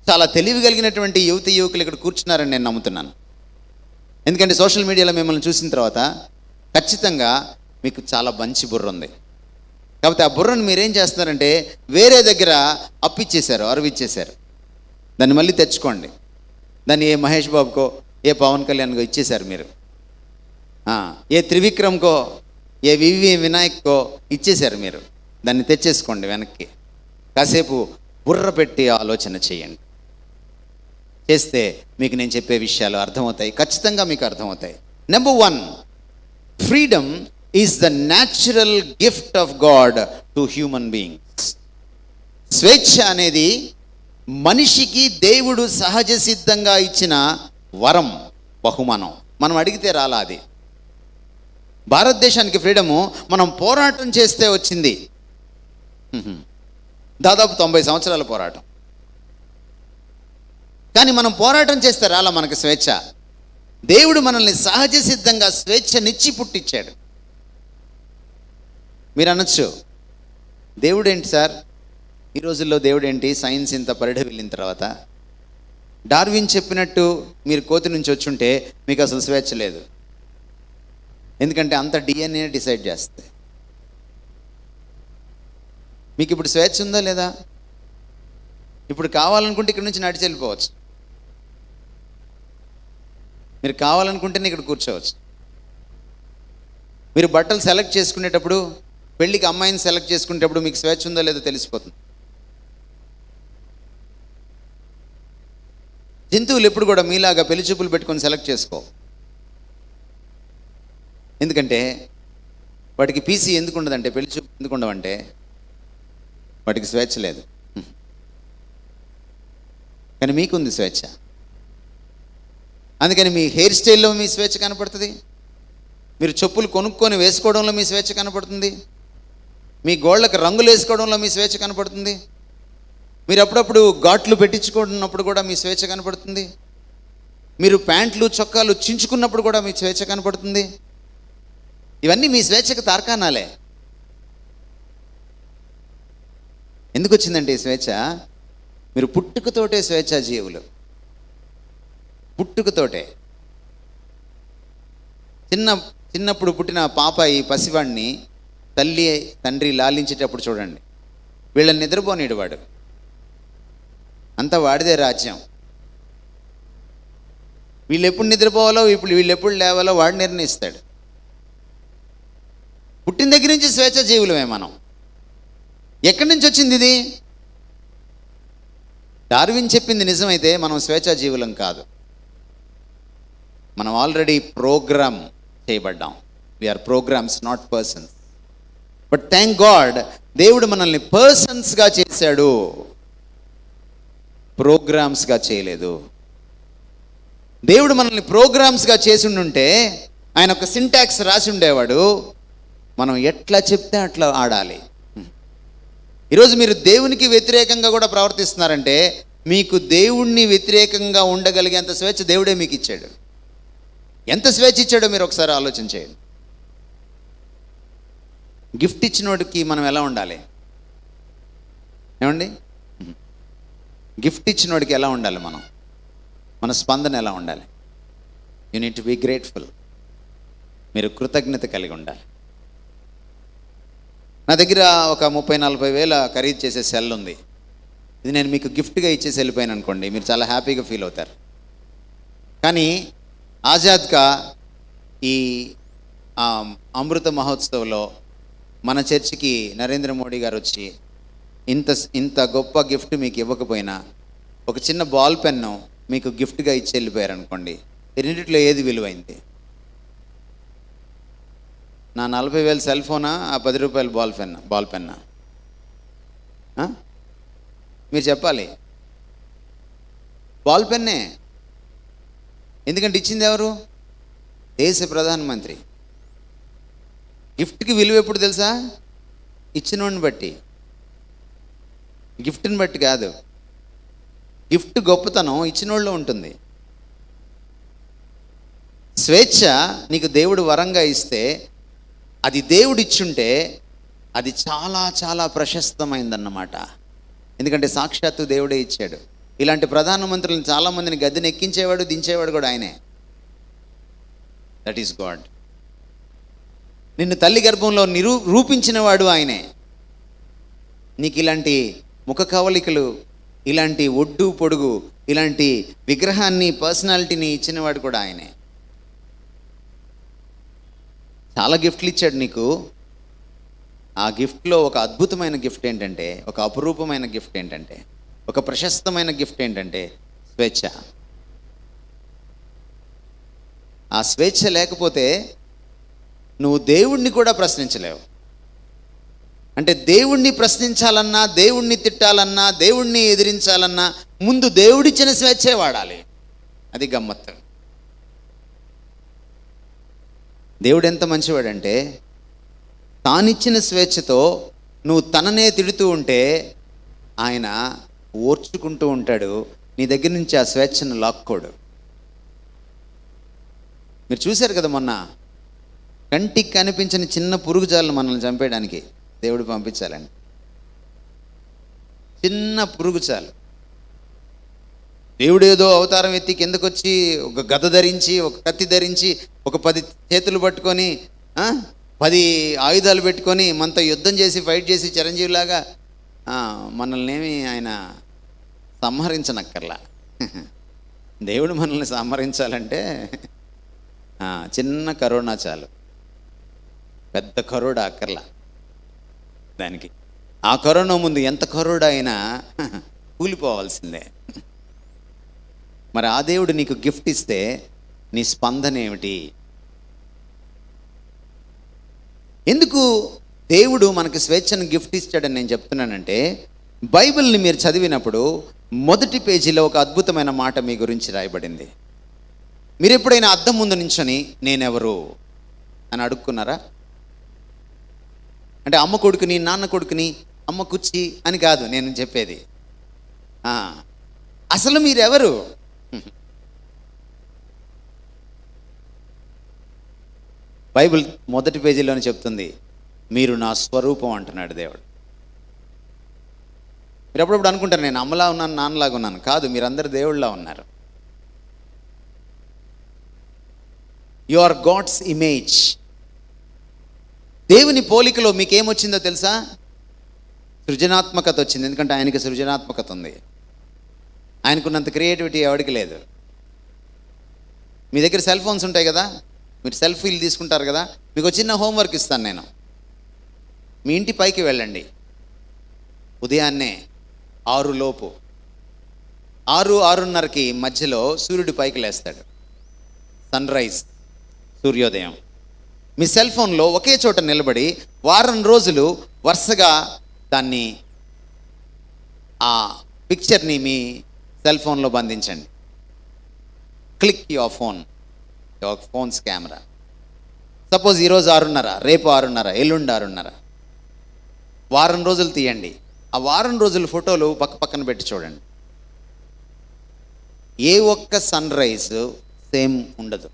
చాలా తెలివి కలిగినటువంటి యువతి యువకులు ఇక్కడ కూర్చున్నారని నేను నమ్ముతున్నాను. ఎందుకంటే సోషల్ మీడియాలో మిమ్మల్ని చూసిన తర్వాత ఖచ్చితంగా మీకు చాలా మంచి బుర్ర ఉంది. కాబట్టి ఆ బుర్రను మీరేం చేస్తున్నారంటే వేరే దగ్గర అప్పిచ్చేశారు, అరువిచ్చేశారు. దాన్ని మళ్ళీ తెచ్చుకోండి. దాన్ని ఏ మహేష్ బాబుకో, ఏ పవన్ కళ్యాణ్కో ఇచ్చేశారు మీరు. ఏ త్రివిక్రమ్కో, ఏ వివి వినాయక్కో ఇచ్చేశారు మీరు. దాన్ని తెచ్చేసుకోండి వెనక్కి. కాసేపు బుర్ర పెట్టి ఆలోచన చేయండి. చేస్తే మీకు నేను చెప్పే విషయాలు అర్థమవుతాయి, ఖచ్చితంగా మీకు అర్థమవుతాయి. Number 1, freedom is the natural gift of God to human beings. స్వేచ్ఛ అనేది మనిషికి దేవుడు సహజ సిద్ధంగా ఇచ్చిన వరం, బహుమానం. మనం అడిగితే రాలా అది. భారతదేశానికి ఫ్రీడము మనం పోరాటం చేస్తే వచ్చింది. దాదాపు 90 సంవత్సరాల పోరాటం. కానీ మనం పోరాటం చేస్తే రాలా మనకు స్వేచ్ఛ. దేవుడు మనల్ని సహజ సిద్ధంగా స్వేచ్ఛనిచ్చి పుట్టించాడు. మీరు అనొచ్చు, దేవుడు ఏంటి సార్, ఈ రోజుల్లో దేవుడు ఏంటి, సైన్స్ ఇంత పరిధి వెళ్ళిన తర్వాత డార్విన్ చెప్పినట్టు మీరు కోతి నుంచి వచ్చుంటే మీకు అసలు స్వేచ్ఛ లేదు. ఎందుకంటే అంత DNA డిసైడ్ చేస్తే. మీకు ఇప్పుడు స్వేచ్ఛ ఉందా లేదా? ఇప్పుడు కావాలనుకుంటే ఇక్కడ నుంచి నడిచి వెళ్ళిపోవచ్చు. మీరు కావాలనుకుంటేనే ఇక్కడ కూర్చోవచ్చు. మీరు బట్టలు సెలెక్ట్ చేసుకునేటప్పుడు, పెళ్ళికి అమ్మాయిని సెలెక్ట్ చేసుకునేటప్పుడు మీకు స్వేచ్ఛ ఉందో లేదో తెలిసిపోతుంది. జంతువులు ఎప్పుడు కూడా మీలాగా పెళ్లి చూపులు పెట్టుకొని సెలెక్ట్ చేసుకో. ఎందుకంటే వాటికి PC ఎందుకు ఉండదంటే, పెళ్లి చూపు ఎందుకు ఉండవంటే వాటికి స్వేచ్ఛ లేదు. కానీ మీకుంది స్వేచ్ఛ. అందుకని మీ హెయిర్ స్టైల్లో మీ స్వేచ్ఛ కనపడుతుంది, మీరు చెప్పులు కొనుక్కొని వేసుకోవడంలో మీ స్వేచ్ఛ కనపడుతుంది, మీ గోళ్ళకి రంగులు వేసుకోవడంలో మీ స్వేచ్ఛ కనపడుతుంది, మీరు అప్పుడప్పుడు ఘాట్లు పెట్టించుకున్నప్పుడు కూడా మీ స్వేచ్ఛ కనపడుతుంది, మీరు ప్యాంట్లు చొక్కాలు చించుకున్నప్పుడు కూడా మీ స్వేచ్ఛ కనపడుతుంది. ఇవన్నీ మీ స్వేచ్ఛకు తార్కాణాలే. ఎందుకు వచ్చిందంటే ఈ స్వేచ్ఛ? మీరు పుట్టుకతోటే స్వేచ్ఛా జీవులు, పుట్టుకతోటే. చిన్నప్పుడు పుట్టిన పాప, ఈ పసివాడిని తల్లి తండ్రి లాలించేటప్పుడు చూడండి, వీళ్ళని నిద్రపోనీడు వాడు, అంతా వాడిదే రాజ్యం. వీళ్ళు ఎప్పుడు నిద్రపోవాలో, వీళ్ళు ఎప్పుడు లేవాలో వాడు నిర్ణయిస్తాడు. పుట్టిన దగ్గర నుంచి స్వేచ్ఛ జీవులమే మనం. ఎక్కడి నుంచి వచ్చింది ఇది? డార్విన్ చెప్పింది నిజమైతే మనం స్వేచ్ఛా జీవులం కాదు. మనం ఆల్రెడీ ప్రోగ్రామ్ చేయబడ్డాం. We are programs, not persons. But thank God, దేవుడు మనల్ని పర్సన్స్గా చేశాడు, ప్రోగ్రామ్స్గా చేయలేదు. దేవుడు మనల్ని ప్రోగ్రామ్స్గా చేసి ఉండుంటే ఆయన ఒక సింటాక్స్ రాసి ఉండేవాడు, మనం ఎట్లా చెప్తే అట్లా ఆడాలి. ఈరోజు మీరు దేవునికి వ్యతిరేకంగా కూడా ప్రవర్తిస్తున్నారంటే మీకు దేవుణ్ణి వ్యతిరేకంగా ఉండగలిగేంత స్వేచ్ఛ దేవుడే మీకు ఇచ్చాడు. ఎంత స్వేచ్ఛ ఇచ్చాడో మీరు ఒకసారి ఆలోచన చేయండి. గిఫ్ట్ ఇచ్చినోడికి మనం ఎలా ఉండాలి ఏమండి? గిఫ్ట్ ఇచ్చినోడికి ఎలా ఉండాలి? మన స్పందన ఎలా ఉండాలి? You need to be grateful. మీరు కృతజ్ఞత కలిగి ఉండాలి. నా దగ్గర ఒక 30-40 వేల ఖరీదు చేసే సెల్ ఉంది. ఇది నేను మీకు గిఫ్ట్గా ఇచ్చేసి వెళ్ళిపోయాను అనుకోండి, మీరు చాలా హ్యాపీగా ఫీల్ అవుతారు. కానీ ఆజాద్గా ఈ అమృత మహోత్సవ్లో మన చర్చికి నరేంద్ర మోడీ గారు వచ్చి ఇంత గొప్ప గిఫ్ట్ మీకు ఇవ్వకపోయినా ఒక చిన్న బాల్ పెన్ను మీకు గిఫ్ట్గా ఇచ్చి వెళ్ళిపోయారు అనుకోండి, రెండిట్లో ఏది విలువైంది? నా 40,000 సెల్ ఫోనా, ఆ 10 రూపాయల బాల్ పెన్నా? మీరు చెప్పాలి. బాల్ పెన్నే. ఎందుకంటే ఇచ్చింది ఎవరు? దేశ ప్రధానమంత్రి. గిఫ్ట్కి విలువ ఎప్పుడు తెలుసా? ఇచ్చినోడిని బట్టి, గిఫ్ట్ని బట్టి కాదు. గిఫ్ట్ గొప్పతనం ఇచ్చినోళ్ళలో ఉంటుంది. స్వేచ్ఛ నీకు దేవుడు వరంగా ఇస్తే, అది దేవుడు ఇచ్చుంటే అది చాలా చాలా ప్రశస్తమైందన్నమాట. ఎందుకంటే సాక్షాత్తు దేవుడే ఇచ్చాడు. ఇలాంటి ప్రధానమంత్రులను చాలామందిని గద్దెని ఎక్కించేవాడు, దించేవాడు కూడా ఆయనే. That is God. నిన్ను తల్లి గర్భంలో రూపించినవాడు ఆయనే. నీకు ఇలాంటి ముఖ కవలికలు, ఇలాంటి ఒడ్డు పొడుగు, ఇలాంటి విగ్రహాన్ని, పర్సనాలిటీని ఇచ్చినవాడు కూడా ఆయనే. చాలా గిఫ్ట్లు ఇచ్చాడు నీకు. ఆ గిఫ్ట్లో ఒక అద్భుతమైన గిఫ్ట్ ఏంటంటే, ఒక అపురూపమైన గిఫ్ట్ ఏంటంటే, ఒక ప్రశస్తమైన గిఫ్ట్ ఏంటంటే స్వేచ్ఛ. ఆ స్వేచ్ఛ లేకపోతే నువ్వు దేవుణ్ణి కూడా ప్రశ్నించలేవు. అంటే దేవుణ్ణి ప్రశ్నించాలన్నా, దేవుణ్ణి తిట్టాలన్నా, దేవుణ్ణి ఎదిరించాలన్నా ముందు దేవుడిచ్చిన స్వేచ్ఛే వాడాలి. అది గమ్మత్తు. దేవుడు ఎంత మంచివాడంటే తానిచ్చిన స్వేచ్ఛతో నువ్వు తననే తిడుతూ ఉంటే ఆయన ఓర్చుకుంటూ ఉంటాడు. నీ దగ్గర నుంచి ఆ స్వేచ్ఛను లాక్కోడు. మీరు చూశారు కదా, మొన్న కంటికి కనిపించని చిన్న పురుగుజాలను మనల్ని చంపేయడానికి దేవుడు పంపించాలండి. చిన్న పురుగుచాలు. దేవుడు ఏదో అవతారం ఎత్తి కిందకు వచ్చి ఒక గద ధరించి, ఒక కత్తి ధరించి, ఒక 10 చేతులు పట్టుకొని, 10 ఆయుధాలు పెట్టుకొని మనతో యుద్ధం చేసి, ఫైట్ చేసి, చిరంజీవిలాగా మనల్నేమి ఆయన సంహరించనక్కర్లా. దేవుడు మనల్ని సంహరించాలంటే చిన్న కరోనా చాలు, పెద్ద కరోడా అక్కర్లా దానికి. ఆ కరోనా ముందు ఎంత కరోడా అయినా కూలిపోవాల్సిందే. మరి ఆ దేవుడు నీకు గిఫ్ట్ ఇస్తే నీ స్పందన ఏమిటి? ఎందుకు దేవుడు మనకి స్వేచ్ఛను గిఫ్ట్ ఇచ్చాడని నేను చెప్తున్నానంటే, బైబిల్ని మీరు చదివినప్పుడు మొదటి పేజీలో ఒక అద్భుతమైన మాట మీ గురించి రాయబడింది. మీరు ఎప్పుడైనా అద్దం ముందు నించొని నేనెవరు అని అడుక్కున్నారా? అంటే అమ్మ కొడుకుని, నాన్న కొడుకుని, అమ్మ కుర్చీ అని కాదు నేను చెప్పేది. అసలు మీరెవరు? బైబిల్ మొదటి పేజీలోనే చెప్తుంది, మీరు నా స్వరూపం అంటున్నాడు దేవుడు. మీరు అప్పుడప్పుడు అనుకుంటారు నేను అమ్మలా ఉన్నాను, నాన్నలాగా ఉన్నాను. కాదు, మీరందరూ దేవుళ్ళలా ఉన్నారు. You are God's image. దేవుని పోలికలో మీకేమొచ్చిందో తెలుసా? సృజనాత్మకత వచ్చింది. ఎందుకంటే ఆయనకి సృజనాత్మకత ఉంది. ఆయనకున్నంత క్రియేటివిటీ ఎవరికి లేదు. మీ దగ్గర సెల్ ఫోన్స్ ఉంటాయి కదా, మీరు సెల్ఫీలు తీసుకుంటారు కదా. మీకు చిన్న హోంవర్క్ ఇస్తాను నేను. మీ ఇంటి పైకి వెళ్ళండి, ఉదయాన్నే 6 లోపు, 6-6:30కి మధ్యలో సూర్యుడి పైకి లేస్తాడు. సన్ రైజ్, సూర్యోదయం. మీ సెల్ ఫోన్లో ఒకే చోట నిలబడి వారం రోజులు వరుసగా దాన్ని, ఆ పిక్చర్ని మీ సెల్ ఫోన్లో బంధించండి. Click your phone's camera. Suppose ఈరోజు 6:30, రేపు 6:30, ఎల్లుండి 6:30, వారం రోజులు తీయండి. ఆ వారం రోజుల ఫోటోలు పక్కన పెట్టి చూడండి. ఏ ఒక్క సన్ రైజ్ సేమ్ ఉండదు.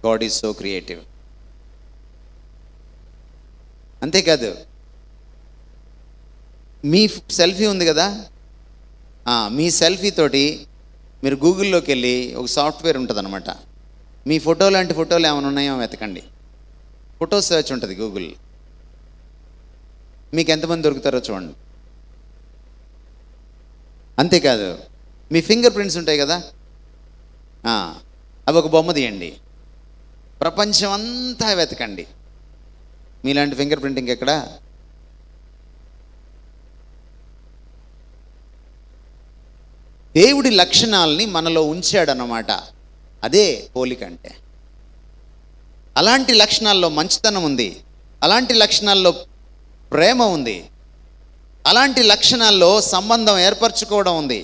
God is so creative. అంతేకాదు, మీ సెల్ఫీ ఉంది కదా, మీ సెల్ఫీ తోటి మీరు గూగుల్లోకి వెళ్ళి ఒక సాఫ్ట్వేర్ ఉంటుంది అనమాట. మీ ఫోటో లాంటి ఫోటోలు ఏమైనా ఉన్నాయో వెతకండి. ఫోటో సర్చ్ ఉంటుంది గూగుల్. మీకు ఎంతమంది దొరుకుతారో చూడండి. అంతేకాదు, మీ ఫింగర్ ప్రింట్స్ ఉంటాయి కదా, అవి ఒక బొమ్మ తీయండి. ప్రపంచం అంతా వెతకండి. మీలాంటి ఫింగర్ ప్రింట్ ఇంకెక్కడ? దేవుడి లక్షణాలని మనలో ఉంచాడన్నమాట. అదే పోలిక అంటే. అలాంటి లక్షణాల్లో మంచితనం ఉంది, అలాంటి లక్షణాల్లో ప్రేమ ఉంది, అలాంటి లక్షణాల్లో సంబంధం ఏర్పరచుకోవడం ఉంది,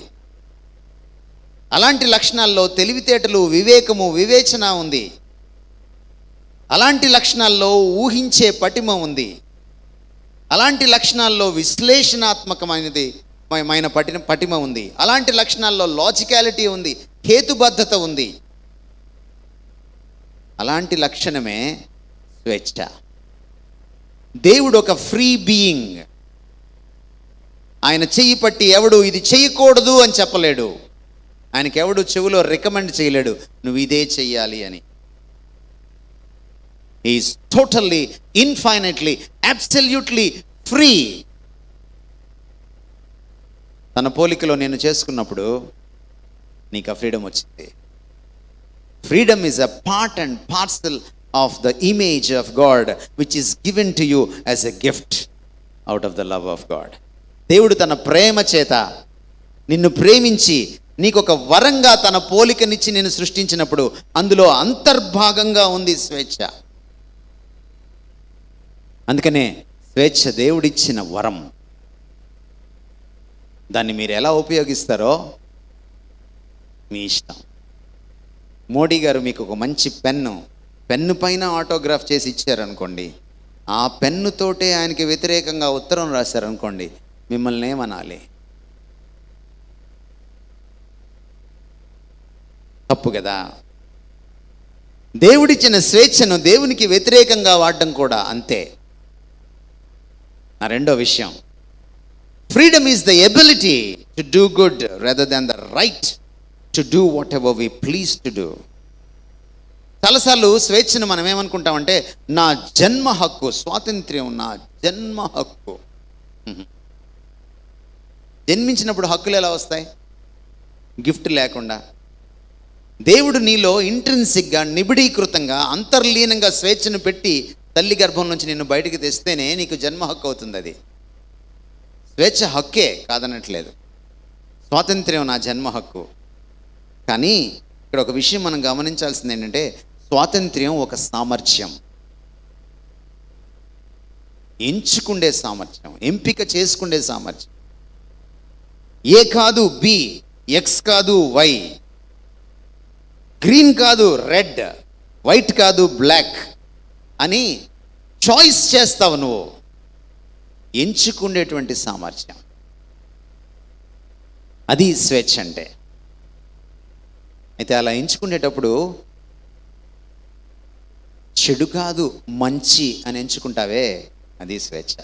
అలాంటి లక్షణాల్లో తెలివితేటలు, వివేకము, వివేచన ఉంది, అలాంటి లక్షణాల్లో ఊహించే పటిమ ఉంది, అలాంటి లక్షణాల్లో విశ్లేషణాత్మకమైనది పటిమ ఉంది, అలాంటి లక్షణాల్లో లాజికాలిటీ ఉంది, హేతుబద్ధత ఉంది. అలాంటి లక్షణమే స్వేచ్ఛ. దేవుడు ఒక ఫ్రీ బీయింగ్. ఆయన చెయ్యి పట్టి ఎవడు ఇది చేయకూడదు అని చెప్పలేడు. ఆయనకి ఎవడు చెవిలో రికమెండ్ చేయలేడు నువ్వు ఇదే చెయ్యాలి అని. He is totally, infinitely, absolutely free. తన పోలికలో నేను చేసుకున్నప్పుడు నీకు ఆ ఫ్రీడమ్ వచ్చింది. Freedom is a part and parcel of the image of God which is given to you as a gift out of the love of God. దేవుడు తన ప్రేమ చేత నిన్ను ప్రేమించి నీకు ఒక వరంగా తన పోలికనిచ్చి నేను సృష్టించినప్పుడు అందులో అంతర్భాగంగా ఉంది స్వేచ్ఛ. అందుకనే స్వేచ్ఛ దేవుడిచ్చిన వరం. దాన్ని మీరు ఎలా ఉపయోగిస్తారో మీ ఇష్టం. మోడీ గారు మీకు ఒక మంచి పెన్ను పైన ఆటోగ్రాఫ్ చేసి ఇచ్చారనుకోండి, ఆ పెన్నుతోటే ఆయనకి వ్యతిరేకంగా ఉత్తరం రాశారనుకోండి, మిమ్మల్ని ఏమనాలి? తప్పు కదా. దేవుడిచ్చిన స్వేచ్ఛను దేవునికి వ్యతిరేకంగా వాడడం కూడా అంతే. నా రెండో విషయం, freedom is the ability to do good rather than the right to do whatever we please to do. చాలాసార్లు స్వేచ్ఛను మనం ఏమనుకుంటామంటే నా జన్మ హక్కు, స్వాతంత్ర్యం నా జన్మ హక్కు. జన్మించినప్పుడు హక్కులు ఎలా వస్తాయి? గిఫ్ట్ లేకుండా. దేవుడు నీలో ఇంట్రిన్సిక్గా, నిబిడీకృతంగా, అంతర్లీనంగా స్వేచ్ఛను పెట్టి తల్లి గర్భం నుంచి నిన్ను బయటికి తెస్తేనే నీకు జన్మ హక్కు అవుతుంది. అది స్వేచ్ఛ హక్కే, కాదనట్లేదు. స్వాతంత్ర్యం నా జన్మ హక్కు. కానీ ఇక్కడ ఒక విషయం మనం గమనించాల్సింది ఏంటంటే, స్వాతంత్ర్యం ఒక సామర్థ్యం, ఎంచుకుండే సామర్థ్యం, ఎంపిక చేసుకుండే సామర్థ్యం. ఏ కాదు బి, ఎక్స్ కాదు వై, గ్రీన్ కాదు రెడ్, వైట్ కాదు బ్లాక్ అని చాయిస్ చేస్తావు నువ్వు. ఎంచుకునేటువంటి సామర్థ్యం, అది స్వేచ్ఛ అంటే. అయితే అలా ఎంచుకునేటప్పుడు చెడు కాదు మంచి అని ఎంచుకుంటావే, అది స్వేచ్ఛ.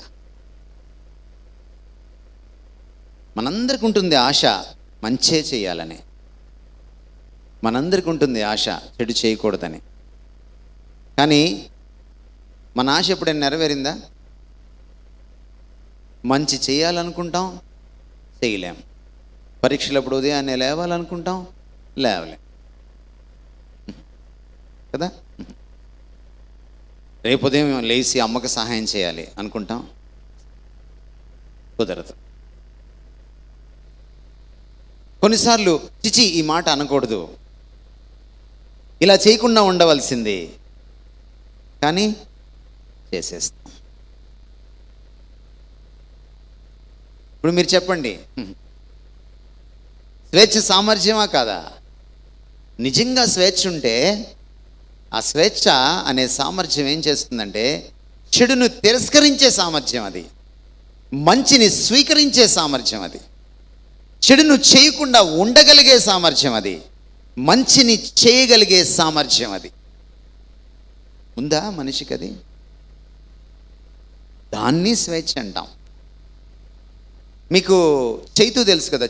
మనందరికి ఉంటుంది ఆశ మంచే చేయాలని, మనందరికి ఉంటుంది ఆశ చెడు చేయకూడదని. కానీ మన ఆశ ఎప్పుడైనా నెరవేరిందా? మంచి చేయాలనుకుంటాం, చేయలేం. పరీక్షలప్పుడు ఉదయాన్నే లేవాలనుకుంటాం, లేవలేం కదా. రేపు ఉదయం లేచి అమ్మకి సహాయం చేయాలి అనుకుంటాం, కుదరదు. కొన్నిసార్లు చిచి ఈ మాట అనకూడదు, ఇలా చేయకుండా ఉండవలసింది, కానీ చేసేస్తాం. ఇప్పుడు మీరు చెప్పండి, స్వేచ్ఛ సామర్థ్యమా కాదా? నిజంగా స్వేచ్ఛ ఉంటే ఆ స్వేచ్ఛ అనే సామర్థ్యం ఏం చేస్తుందంటే చెడును తిరస్కరించే సామర్థ్యం అది, మంచిని స్వీకరించే సామర్థ్యం అది, చెడును చేయకుండా ఉండగలిగే సామర్థ్యం అది, మంచిని చేయగలిగే సామర్థ్యం అది ఉందా మనిషికి? అది దాన్ని స్వేచ్ఛ అంటాం. మీకు చైతు తెలుసు కదా,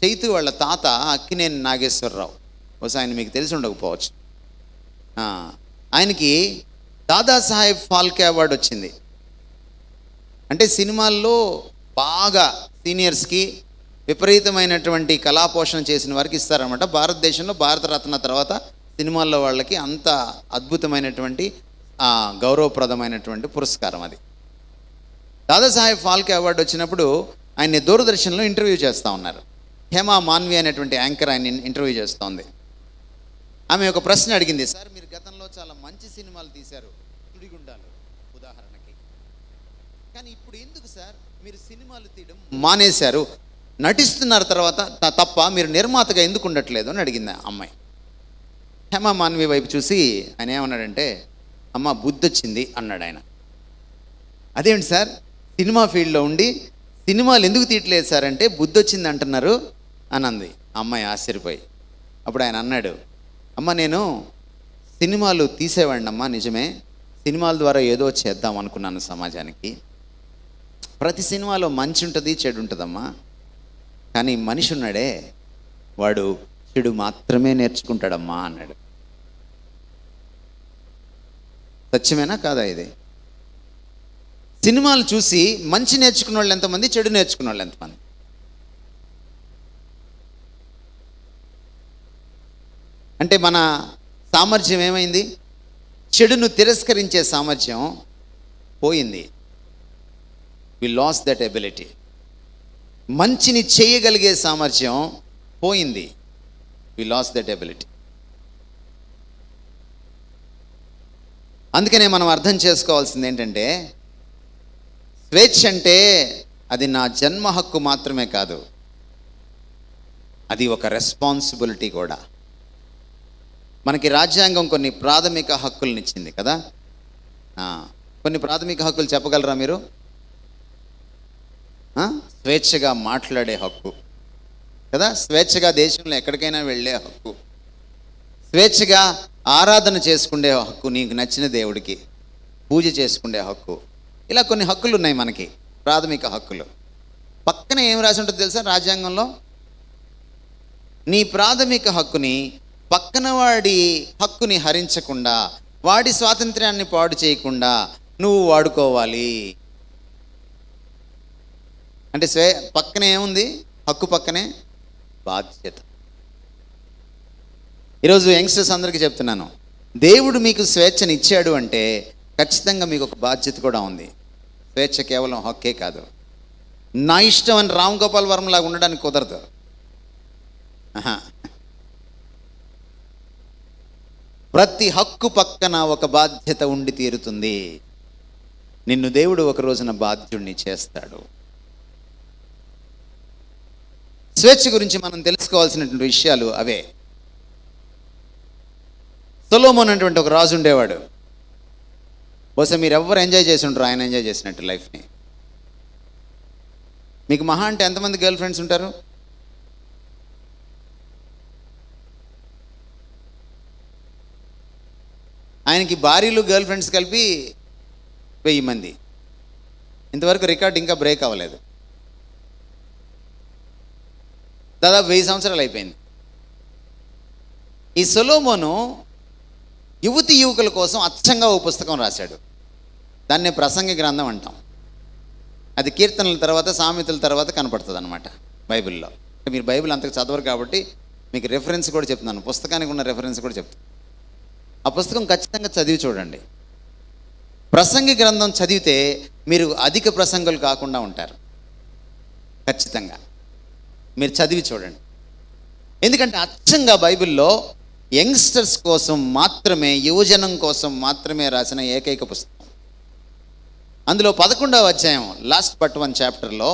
చైతు వాళ్ళ తాత అక్కినేని నాగేశ్వరరావు. బహుశా ఆయన మీకు తెలిసి ఉండకపోవచ్చు. ఆయనకి దాదాసాహెబ్ ఫాల్కే అవార్డు వచ్చింది. అంటే సినిమాల్లో బాగా సీనియర్స్కి విపరీతమైనటువంటి కళాపోషణ చేసిన వారికి ఇస్తారనమాట. భారతదేశంలో భారతరత్న తర్వాత సినిమాల్లో వాళ్ళకి అంత అద్భుతమైనటువంటి గౌరవప్రదమైనటువంటి పురస్కారం అది. దాదాసాహెబ్ ఫాల్కే అవార్డు వచ్చినప్పుడు ఆయన్ని దూరదర్శన్లో ఇంటర్వ్యూ చేస్తూ ఉన్నారు. హేమా మాన్వి అనేటువంటి యాంకర్ ఆయన ఇంటర్వ్యూ చేస్తోంది. ఆమె ఒక ప్రశ్న అడిగింది, సార్ మీరు గతంలో చాలా మంచి సినిమాలు తీశారు, సుడిగుండాలు ఉదాహరణకి, కానీ ఇప్పుడు ఎందుకు సార్ మీరు సినిమాలు తీయడం మానేశారు, నటిస్తున్నారు తర్వాత తప్ప మీరు నిర్మాతగా ఎందుకు ఉండట్లేదు అని అడిగింది ఆ అమ్మాయి. హేమా మాన్వి వైపు చూసి ఆయన ఏమన్నాడంటే, అమ్మ బుద్ధి వచ్చింది అన్నాడు ఆయన. అదేంటి సార్ సినిమా ఫీల్డ్లో ఉండి సినిమాలు ఎందుకు తీయట్లేదు సార్ అంటే బుద్ధి వచ్చింది అంటున్నారు అని అంది అమ్మాయి ఆశ్చర్యపోయి. అప్పుడు ఆయన అన్నాడు, అమ్మ నేను సినిమాలు తీసేవాడిని అమ్మా, నిజమే, సినిమాల ద్వారా ఏదో చేద్దాం అనుకున్నాను సమాజానికి. ప్రతి సినిమాలో మంచి ఉంటుంది చెడు ఉంటుందమ్మా, కానీ మనిషి ఉన్నాడే వాడు చెడు మాత్రమే నేర్చుకుంటాడమ్మా అన్నాడు. సత్యమేనా కాదా ఇది? సినిమాలు చూసి మంచి నేర్చుకున్న వాళ్ళు ఎంతమంది, చెడు నేర్చుకున్న వాళ్ళు ఎంతమంది? అంటే మన సామర్థ్యం ఏమైంది? చెడును తిరస్కరించే సామర్థ్యం పోయింది. వి లాస్ దట్ ఎబిలిటీ. మంచిని చేయగలిగే సామర్థ్యం పోయింది. వి లాస్ దట్ ఎబిలిటీ. అందుకనే మనం అర్థం చేసుకోవాల్సింది ఏంటంటే, స్వేచ్ఛ అంటే అది నా జన్మ హక్కు మాత్రమే కాదు, అది ఒక రెస్పాన్సిబిలిటీ కూడా. మనకి రాజ్యాంగం కొన్ని ప్రాథమిక హక్కులను ఇచ్చింది కదా. కొన్ని ప్రాథమిక హక్కులు చెప్పగలరా మీరు? స్వేచ్ఛగా మాట్లాడే హక్కు కదా, స్వేచ్ఛగా దేశంలో ఎక్కడికైనా వెళ్ళే హక్కు, స్వేచ్ఛగా ఆరాధన చేసుకునే హక్కు, నీకు నచ్చిన దేవుడికి పూజ చేసుకునే హక్కు. ఇలా కొన్ని హక్కులు ఉన్నాయి మనకి, ప్రాథమిక హక్కులు. పక్కన ఏం రాసి ఉంటుంది తెలుసా రాజ్యాంగంలో? నీ ప్రాథమిక హక్కుని పక్కన వాడి హక్కుని హరించకుండా, వాడి స్వాతంత్ర్యాన్ని పాడు చేయకుండా నువ్వు వాడుకోవాలి. అంటే పక్కనే ఏముంది? హక్కు పక్కనే బాధ్యత. ఈరోజు యంగ్స్టర్స్ అందరికీ చెప్తున్నాను, దేవుడు మీకు స్వేచ్ఛని ఇచ్చాడు అంటే ఖచ్చితంగా మీకు ఒక బాధ్యత కూడా ఉంది. స్వేచ్ఛ కేవలం హక్కే కాదు. నా ఇష్టం అని రామ్ గోపాల్ వర్మ లాగా ఉండడానికి కుదరదు. ప్రతి హక్కు పక్కన ఒక బాధ్యత ఉండి తీరుతుంది. నిన్ను దేవుడు ఒక రోజున బాధ్యుడిని చేస్తాడు. స్వేచ్ఛ గురించి మనం తెలుసుకోవాల్సినటువంటి విషయాలు అవే. సొలొమోన్ అనేటువంటి ఒక రాజు ఉండేవాడు. బహుశా మీరు ఎవరు ఎంజాయ్ చేసి ఉంటారు ఆయన ఎంజాయ్ చేసినట్టు లైఫ్ని. మీకు మహా అంటే ఎంతమంది గర్ల్ ఫ్రెండ్స్ ఉంటారు? ఆయనకి భార్యలు గర్ల్ ఫ్రెండ్స్ కలిపి 1000 మంది. ఇంతవరకు రికార్డ్ ఇంకా బ్రేక్ అవ్వలేదు. దాదాపు 1000 సంవత్సరాలు అయిపోయింది. ఈ సొలొమోను యువతి యువకుల కోసం అచ్చంగా ఓ పుస్తకం రాశాడు. దాన్నే ప్రసంగి గ్రంథం అంటాం. అది కీర్తనల తర్వాత సామెతల తర్వాత కనపడుతుంది అన్నమాట బైబిల్లో. మీరు బైబిల్ అంతకు చదవరు కాబట్టి మీకు రెఫరెన్స్ కూడా చెప్తున్నాను, పుస్తకానికి ఉన్న రెఫరెన్స్ కూడా చెప్తాను. ఆ పుస్తకం ఖచ్చితంగా చదివి చూడండి. ప్రసంగి గ్రంథం చదివితే మీరు అధిక ప్రసంగులు కాకుండా ఉంటారు. ఖచ్చితంగా మీరు చదివి చూడండి. ఎందుకంటే అచ్చంగా బైబిల్లో యంగ్స్టర్స్ కోసం మాత్రమే, యువజనం కోసం మాత్రమే రాసిన ఏకైక పుస్తకం. అందులో 11వ అధ్యాయం లాస్ట్ బట్ 1 చాప్టర్లో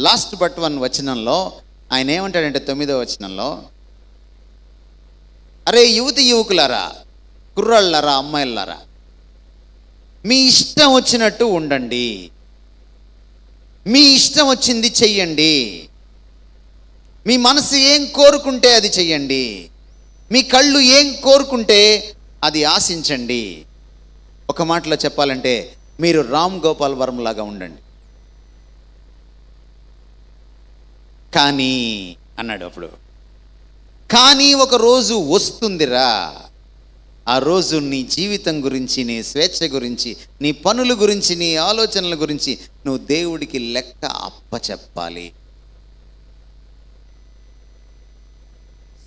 లాస్ట్ బట్ 1 వచనంలో ఆయన ఏమంటాడంటే 9వ వచనంలో, అరే యువతి యువకులారా, కుర్రాళ్ళారా, అమ్మాయిలారా, మీ ఇష్టం వచ్చినట్టు ఉండండి, మీ ఇష్టం వచ్చింది చెయ్యండి, మీ మనసు ఏం కోరుకుంటే అది చెయ్యండి, మీ కళ్ళు ఏం కోరుకుంటే అది ఆశించండి. ఒక మాటలో చెప్పాలంటే మీరు రామ్ గోపాల్ వర్మ లాగా ఉండండి. కానీ అన్నాడు అప్పుడు, కానీ ఒక రోజు వస్తుందిరా, ఆ రోజు నీ జీవితం గురించి, నీ స్వేచ్ఛ గురించి, నీ పనుల గురించి, నీ ఆలోచనల గురించి నువ్వు దేవుడికి లెక్క అప్పచెప్పాలి.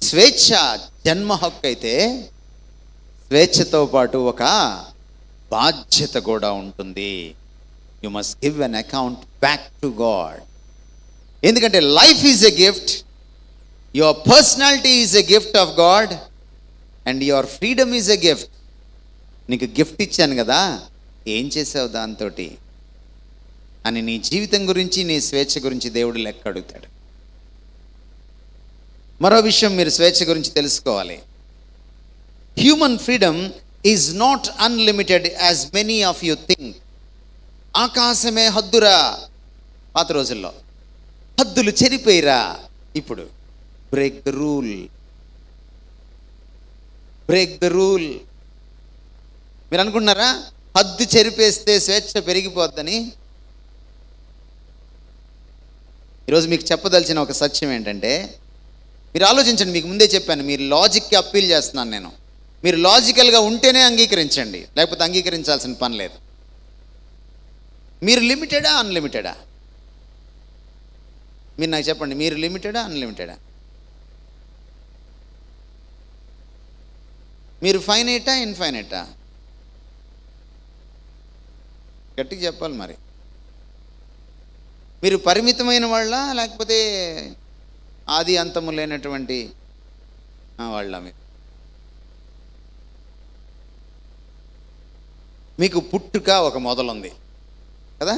స్వేచ్ఛ జన్మ హక్కు అయితే స్వేచ్ఛతో పాటు ఒక బాధ్యత కూడా ఉంటుంది. You must give an account back to God. ఎందుకంటే life is a gift, your personality is a gift of God and your freedom is a gift. నీకు గిఫ్ట్ ఇచ్చాను కదా, ఏం చేసావు దాంతో అని నీ జీవితం గురించి, నీ స్వేచ్ఛ గురించి దేవుడు లెక్క అడుగుతాడు. మరో విషయం మీరు స్వేచ్ఛ గురించి తెలుసుకోవాలి. Human freedom is not unlimited as many of you think. ఆకాశమే హద్దురా, పాత రోజుల్లో హద్దులు చెరిపోయిరా. ఇప్పుడు break the rule, break the rule. మీరు అనుకుంటున్నారా హద్దు చెరిపేస్తే స్వేచ్ఛ పెరిగిపోద్దని? ఈరోజు మీకు చెప్పదలిచిన ఒక సత్యం ఏంటంటే, మీరు ఆలోచించండి. మీకు ముందే చెప్పాను, మీరు లాజిక్కి అప్పీల్ చేస్తున్నాను నేను. మీరు లాజికల్గా ఉంటేనే అంగీకరించండి, లేకపోతే అంగీకరించాల్సిన పని లేదు. మీరు లిమిటెడా అన్లిమిటెడా? మీరు నాకు చెప్పండి, మీరు లిమిటెడా అన్లిమిటెడా? మీరు ఫైనైటా ఇన్ఫైనైటా? గట్టిగా చెప్పాలి. మరి మీరు పరిమితమైన వాళ్ళ, లేకపోతే ఆది అంతము లేనటువంటి వాళ్ళ? మీకు పుట్టుక ఒక మొదలుంది కదా,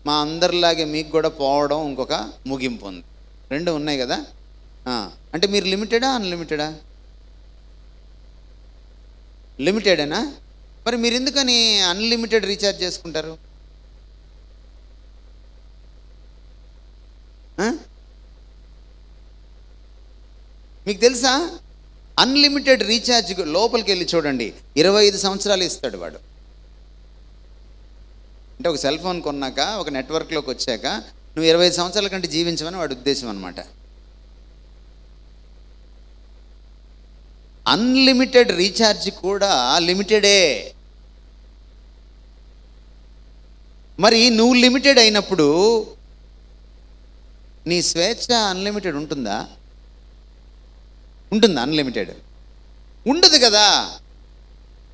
మా అందరిలాగే మీకు కూడా పోవడం ఇంకొక ముగింపు ఉంది. 2 ఉన్నాయి కదా. అంటే మీరు లిమిటెడా అన్లిమిటెడా? లిమిటెడేనా? మరి మీరు ఎందుకని అన్లిమిటెడ్ రీఛార్జ్ చేసుకుంటారు? మీకు తెలుసా, అన్లిమిటెడ్ రీఛార్జ్ లోపలికి వెళ్ళి చూడండి, 25 సంవత్సరాలు ఇస్తాడు వాడు. అంటే ఒక సెల్ ఫోన్ కొన్నాక, ఒక నెట్వర్క్లోకి వచ్చాక నువ్వు 25 సంవత్సరాల కంటే జీవించమని వాడి ఉద్దేశం అనమాట. అన్లిమిటెడ్ రీఛార్జ్ కూడా లిమిటెడే. మరి నువ్వు లిమిటెడ్ అయినప్పుడు నీ స్వేచ్ఛ అన్లిమిటెడ్ ఉంటుందా? ఉంటుందా? అన్లిమిటెడ్ ఉండదు కదా.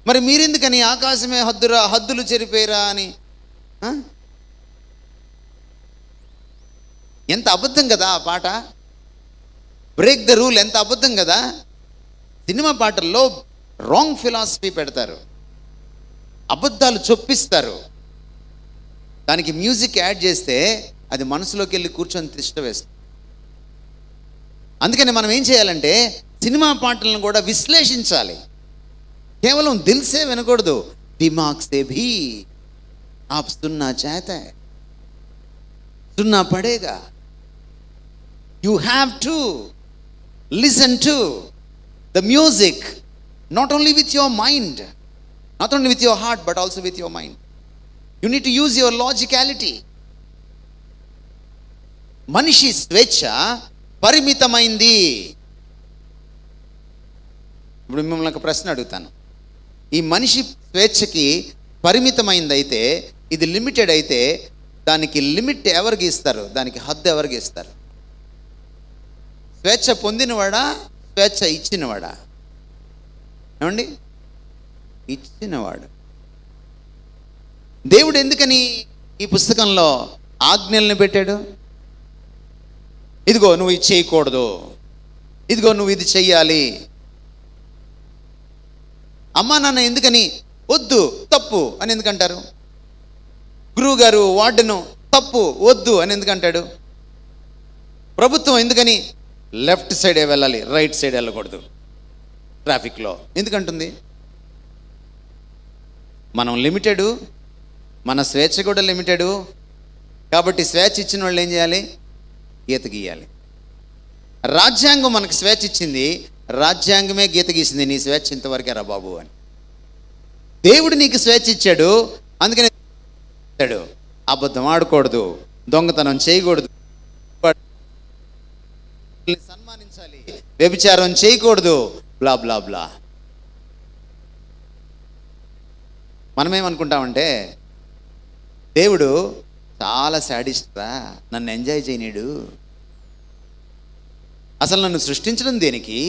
మరి మీరెందుకని ఆకాశమే హద్దురా, హద్దులు చెరిపోయిరా అని? ఎంత అబద్ధం కదా ఆ పాట. బ్రేక్ ద రూల్ ఎంత అబద్ధం కదా. సినిమా పాటల్లో రాంగ్ ఫిలాసఫీ పెడతారు, అబద్ధాలు చొప్పిస్తారు, దానికి మ్యూజిక్ యాడ్ చేస్తే అది మనసులోకి వెళ్ళి కూర్చొని తిష్ట వేస్తుంది. అందుకని మనం ఏం చేయాలంటే సినిమా పాటలను కూడా విశ్లేషించాలి. కేవలం దిల్సే వినకూడదు. దిమాగ్ సే భీ आप सुनना चाहता है, सुनना पड़ेगा. You have to listen to the music not only with your mind not only with your heart but also with your mind. You need to use your logicality. మనిషి స్వేచ్ఛ పరిమితమైంది. ఇప్పుడు మిమ్మల్ని ఒక ప్రశ్న అడుగుతాను. ఈ మనిషి స్వేచ్ఛకి పరిమితమైంది అయితే, ఇది లిమిటెడ్ అయితే, దానికి లిమిట్ ఎవరికి ఇస్తారు? దానికి హద్దు ఎవరికి ఇస్తారు? స్వేచ్ఛ పొందినవాడా, స్వేచ్ఛ ఇచ్చినవాడా? ఏమండి? ఇచ్చినవాడు. దేవుడు ఎందుకని ఈ పుస్తకంలో ఆజ్ఞల్ని పెట్టాడు? ఇదిగో నువ్వు ఇది చేయకూడదు, ఇదిగో నువ్వు ఇది చెయ్యాలి. అమ్మా నాన్న ఎందుకని వద్దు, తప్పు అని ఎందుకంటారు? గురువు గారు, వార్డెను తప్పు, వద్దు అని ఎందుకంటాడు? ప్రభుత్వం ఎందుకని లెఫ్ట్ సైడే వెళ్ళాలి, రైట్ సైడ్ వెళ్ళకూడదు ట్రాఫిక్లో ఎందుకంటుంది? మనం లిమిటెడు, మన స్వేచ్ఛ కూడా లిమిటెడు. కాబట్టి స్వేచ్ఛ ఇచ్చిన వాళ్ళు ఏం చేయాలి? గీత గీయాలి. రాజ్యాంగం మనకు స్వేచ్ఛ ఇచ్చింది, రాజ్యాంగమే గీత గీసింది, నీ స్వేచ్ఛ ఇంతవరకే రా బాబు అని. దేవుడు నీకు స్వేచ్ఛ ఇచ్చాడు, అందుకని ఇచ్చాడు. అబద్ధం ఆడకూడదు, దొంగతనం చేయకూడదు, సన్మానించాలి, వ్యభిచారం చేయకూడదు, బ్లా బ్లా బ్లా. మనమేమనుకుంటామంటే దేవుడు చాలా శాడిస్ట్ రా, నన్ను ఎంజాయ్ చేయనీడు, అసలు నన్ను సృష్టించడం దేనికి,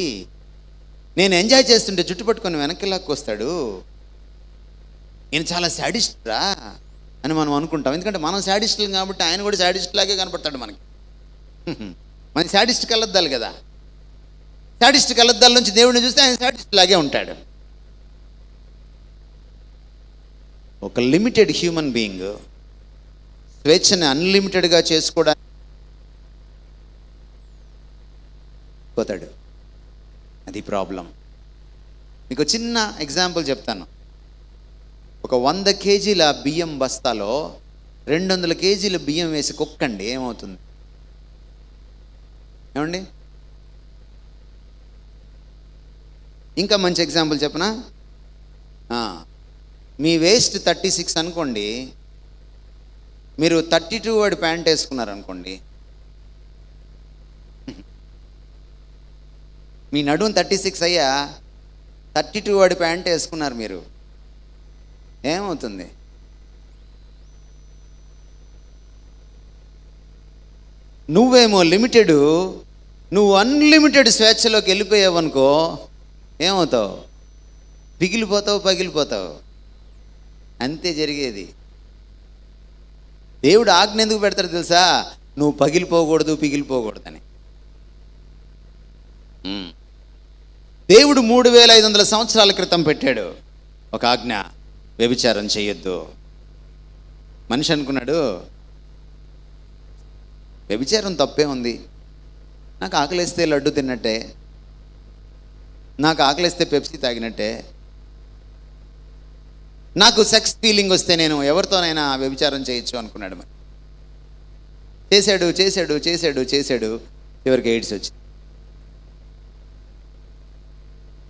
నేను ఎంజాయ్ చేస్తుంటే జుట్టు పట్టుకొని వెనక్కి లాక్కొస్తాడు, నేను చాలా శాడిస్ట్ రా అని మనం అనుకుంటాం. ఎందుకంటే మనం శాడిస్టులు కాబట్టి ఆయన కూడా శాడిస్ట్ లాగే కనపడతాడు మనకి. మన శాడిస్ట్ కలద్దాలు కదా, శాడిస్ట్ కలద్దాల నుంచి దేవుడిని చూస్తే ఆయన శాడిస్ట్ లాగే ఉంటాడు. ఒక లిమిటెడ్ హ్యూమన్ బీయింగ్ స్వేచ్ఛని అన్లిమిటెడ్గా చేసుకోవడానికి పోతాడు. అది ప్రాబ్లం. మీకు చిన్న ఎగ్జాంపుల్ చెప్తాను. ఒక 100 కేజీల బియ్యం బస్తాలో 200 కేజీల బియ్యం వేసి కుక్కండి, ఏమవుతుంది? ఏమండి? ఇంకా మంచి ఎగ్జాంపుల్ చెప్పనా? మీ వేస్ట్ 36 అనుకోండి, మీరు 32 వాడి ప్యాంట్ వేసుకున్నారనుకోండి, మీ నడుము 36 అయ్యా, 32 వాడి ప్యాంట్ వేసుకున్నారు మీరు, ఏమవుతుంది? నువ్వేమో లిమిటెడు, నువ్వు అన్లిమిటెడ్ స్వేచ్ఛలోకి వెళ్ళిపోయావు అనుకో, ఏమవుతావు? పిగిలిపోతావు, పగిలిపోతావు. అంతే జరిగేది. దేవుడు ఆజ్ఞ ఎందుకు పెడతాడు తెలుసా? నువ్వు పగిలిపోకూడదు, పిగిలిపోకూడదని. దేవుడు 3500 సంవత్సరాల క్రితం పెట్టాడు ఒక ఆజ్ఞ, వ్యభిచారం చేయొద్దు. మనిషి అనుకున్నాడు, వ్యభిచారం తప్పే ఉంది, నాకు ఆకలిస్తే లడ్డు తిన్నట్టే, నాకు ఆకలిస్తే పెప్సీ తాగినట్టే, నాకు సెక్స్ ఫీలింగ్ వస్తే నేను ఎవరితోనైనా వ్యభిచారం చేయొచ్చు అనుకున్నాడు. మరి చేశాడు చేశాడు చేశాడు చేశాడు, చివరికి ఎయిడ్స్ వచ్చింది.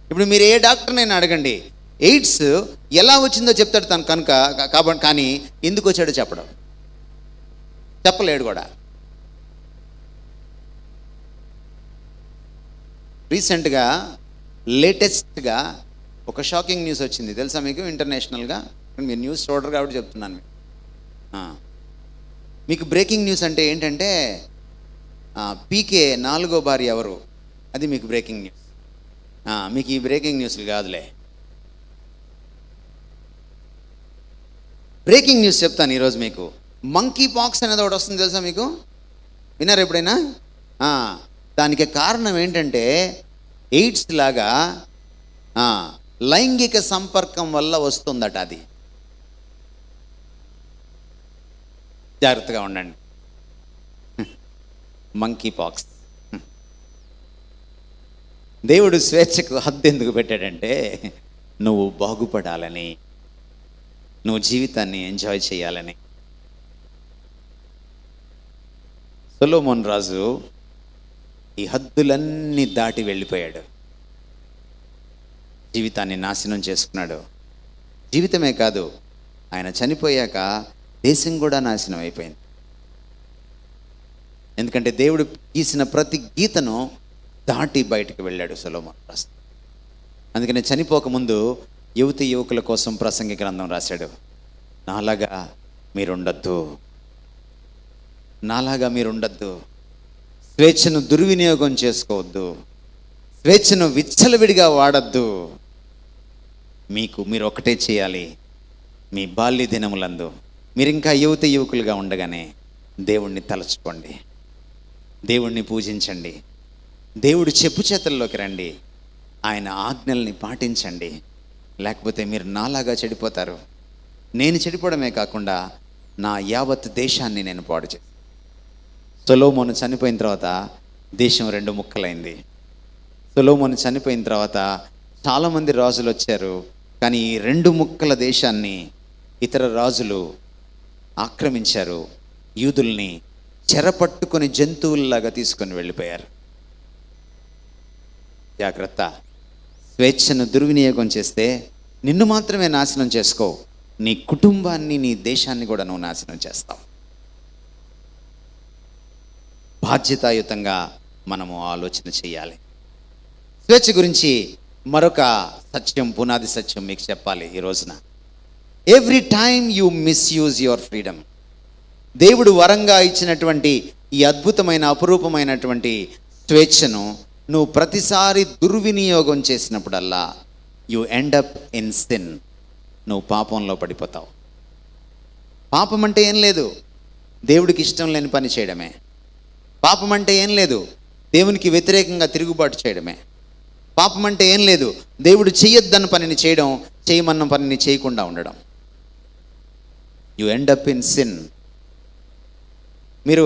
ఇప్పుడు మీరు ఏ డాక్టర్నైనా అడగండి, ఎయిడ్స్ ఎలా వచ్చిందో చెప్తాడు తను కనుక, కాబట్టి కానీ ఎందుకు వచ్చాడో చెప్పలేడు కూడా. రీసెంట్గా లేటెస్ట్గా ఒక షాకింగ్ న్యూస్ వచ్చింది తెలుసా మీకు? ఇంటర్నేషనల్గా. మీరు న్యూస్ చూడరు కాబట్టి చెప్తున్నాను మీకు. బ్రేకింగ్ న్యూస్ అంటే ఏంటంటే పీకే 4వ భార్య ఎవరు, అది మీకు బ్రేకింగ్ న్యూస్. మీకు ఈ బ్రేకింగ్ న్యూస్లు కాదులే. బ్రేకింగ్ న్యూస్ చెప్తాను ఈరోజు మీకు. మంకీ పాక్స్ అనేది ఒకటి వస్తుంది తెలుసా మీకు? విన్నారా ఎప్పుడైనా? దానికి కారణం ఏంటంటే ఎయిడ్స్ లాగా లైంగిక సంపర్కం వల్ల వస్తుందట. అది జాగ్రత్తగా ఉండండి. Monkey pox. దేవుడు స్వేచ్ఛకు హద్దు ఎందుకు పెట్టాడంటే నువ్వు బాగుపడాలని, నువ్వు జీవితాన్ని ఎంజాయ్ చేయాలని. సొలొమోన్ రాజు ఈ హద్దులన్నీ దాటి వెళ్ళిపోయాడు, జీవితాన్ని నాశనం చేసుకున్నాడు. జీవితమే కాదు, ఆయన చనిపోయాక దేశం కూడా నాశనం అయిపోయింది. ఎందుకంటే దేవుడు గీసిన ప్రతి గీతను దాటి బయటకు వెళ్ళాడు సొలొమోను. అందుకని చనిపోకముందు యువకుల కోసం ప్రసంగి గ్రంథం రాశాడు. నాలాగా మీరుండద్దు, స్వేచ్ఛను దుర్వినియోగం చేసుకోవద్దు, స్వేచ్ఛను విచ్చలవిడిగా వాడద్దు. మీరు ఒకటే చేయాలి, మీ బాల్య దినములందు మీరు ఇంకా యువకులుగా ఉండగానే దేవుణ్ణి తలచుకోండి, దేవుణ్ణి పూజించండి, దేవుడు చెప్పు చేతల్లోకి రండి, ఆయన ఆజ్ఞల్ని పాటించండి. లేకపోతే మీరు నాలాగా చెడిపోతారు. నేను చెడిపోవడమే కాకుండా నా యావత్ దేశాన్ని నేను పాడు చేస్తాను. సొలొమోను చనిపోయిన తర్వాత దేశం 2 ముక్కలైంది. సొలొమోను చనిపోయిన తర్వాత చాలామంది రాజులు వచ్చారు, కానీ ఈ 2 ముక్కల దేశాన్ని ఇతర రాజులు ఆక్రమించారు. యూదుల్ని చెరపట్టుకొని జంతువుల్లాగా తీసుకొని వెళ్ళిపోయారు. జాగ్రత్త, స్వేచ్ఛను దుర్వినియోగం చేస్తే నిన్ను మాత్రమే నాశనం చేసుకో, నీ కుటుంబాన్ని, నీ దేశాన్ని కూడా నువ్వు నాశనం చేస్తావు. బాధ్యతాయుతంగా మనము ఆలోచన చేయాలి. స్వేచ్ఛ గురించి మరొక సత్యం, పునాది సత్యం మీకు చెప్పాలి ఈ రోజున. Every time you misuse your freedom, దేవుడు వరంగా ఇచ్చినటువంటి ఈ అద్భుతమైన అపురూపమైనటువంటి స్వేచ్ఛను నువ్వు ప్రతిసారి దుర్వినియోగం చేసినప్పుడల్లా you end up in sin, నువ్వు పాపంలో పడిపోతావు. పాపం అంటే ఏం లేదు, దేవుడికి ఇష్టం లేని పని చేయడమే. పాపం అంటే ఏం లేదు, దేవునికి వ్యతిరేకంగా తిరుగుబాటు చేయడమే. పాపం అంటే ఏం లేదు, దేవుడు చెయ్యొద్దన్న పనిని చేయడం, చేయమన్న పనిని చేయకుండా ఉండడం. You end up in sin. మీరు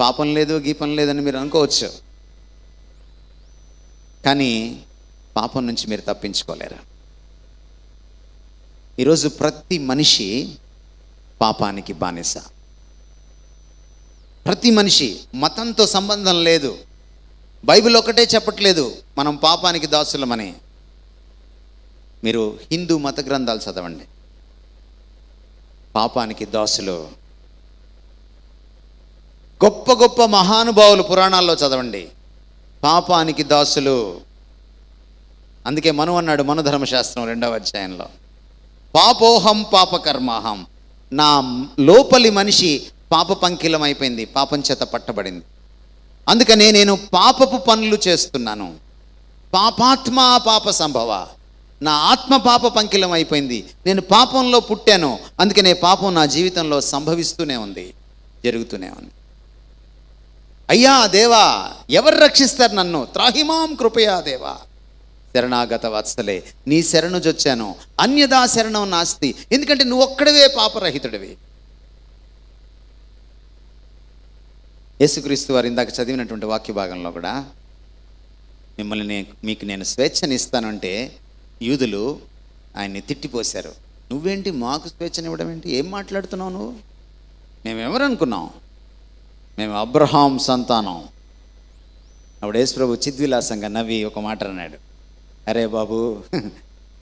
పాపం లేదు, గీపం లేదని మీరు అనుకోవచ్చు, కానీ పాపం నుంచి మీరు తప్పించుకోలేరు. ఈరోజు ప్రతి మనిషి పాపానికి బానిస. ప్రతి మనిషి, మతంతో సంబంధం లేదు. బైబిల్ ఒకటే చెప్పట్లేదు మనం పాపానికి దాసులమని. మీరు హిందూ మత గ్రంథాలు చదవండి, పాపానికి దాసులు. గొప్ప గొప్ప మహానుభావులు పురాణాల్లో చదవండి, పాపానికి దాసులు. అందుకే మను అన్నాడు, మను ధర్మశాస్త్రం 2వ అధ్యాయంలో, పాపోహం పాపకర్మాహం, నా లోపలి మనిషి పాప పంకిలం అయిపోయింది, పాపం చేత పట్టబడింది. అందుకనే నేను పాపపు పనులు చేస్తున్నాను. పాపాత్మ పాప సంభవ, నా ఆత్మ పాప పంకిలం అయిపోయింది. నేను పాపంలో పుట్టాను, అందుకనే పాపం నా జీవితంలో సంభవిస్తూనే ఉంది, జరుగుతూనే ఉంది. అయ్యా దేవా, ఎవరు రక్షిస్తారు నన్ను? త్రాహిమాం కృపయా దేవా, శరణాగత వత్సలే, నీ శరణు జొచ్చాను, అన్యదా శరణం నాస్తి. ఎందుకంటే నువ్వు ఒక్కడవే పాపరహితుడివి. యేసుక్రీస్తు వారు ఇందాక చదివినటువంటి వాక్య భాగంలో కూడా మీకు నేను స్వేచ్ఛని ఇస్తానంటే యూదులు ఆయన్ని తిట్టిపోశారు. నువ్వేంటి మాకు స్వేచ్ఛనివ్వడం ఏంటి? ఏం మాట్లాడుతున్నావు నువ్వు? మేమెవరనుకున్నాం? మేము అబ్రహాం సంతానం. అప్పుడు యేసు ప్రభు చిద్విలాసంగా నవ్వి ఒక మాట అన్నాడు, అరే బాబు,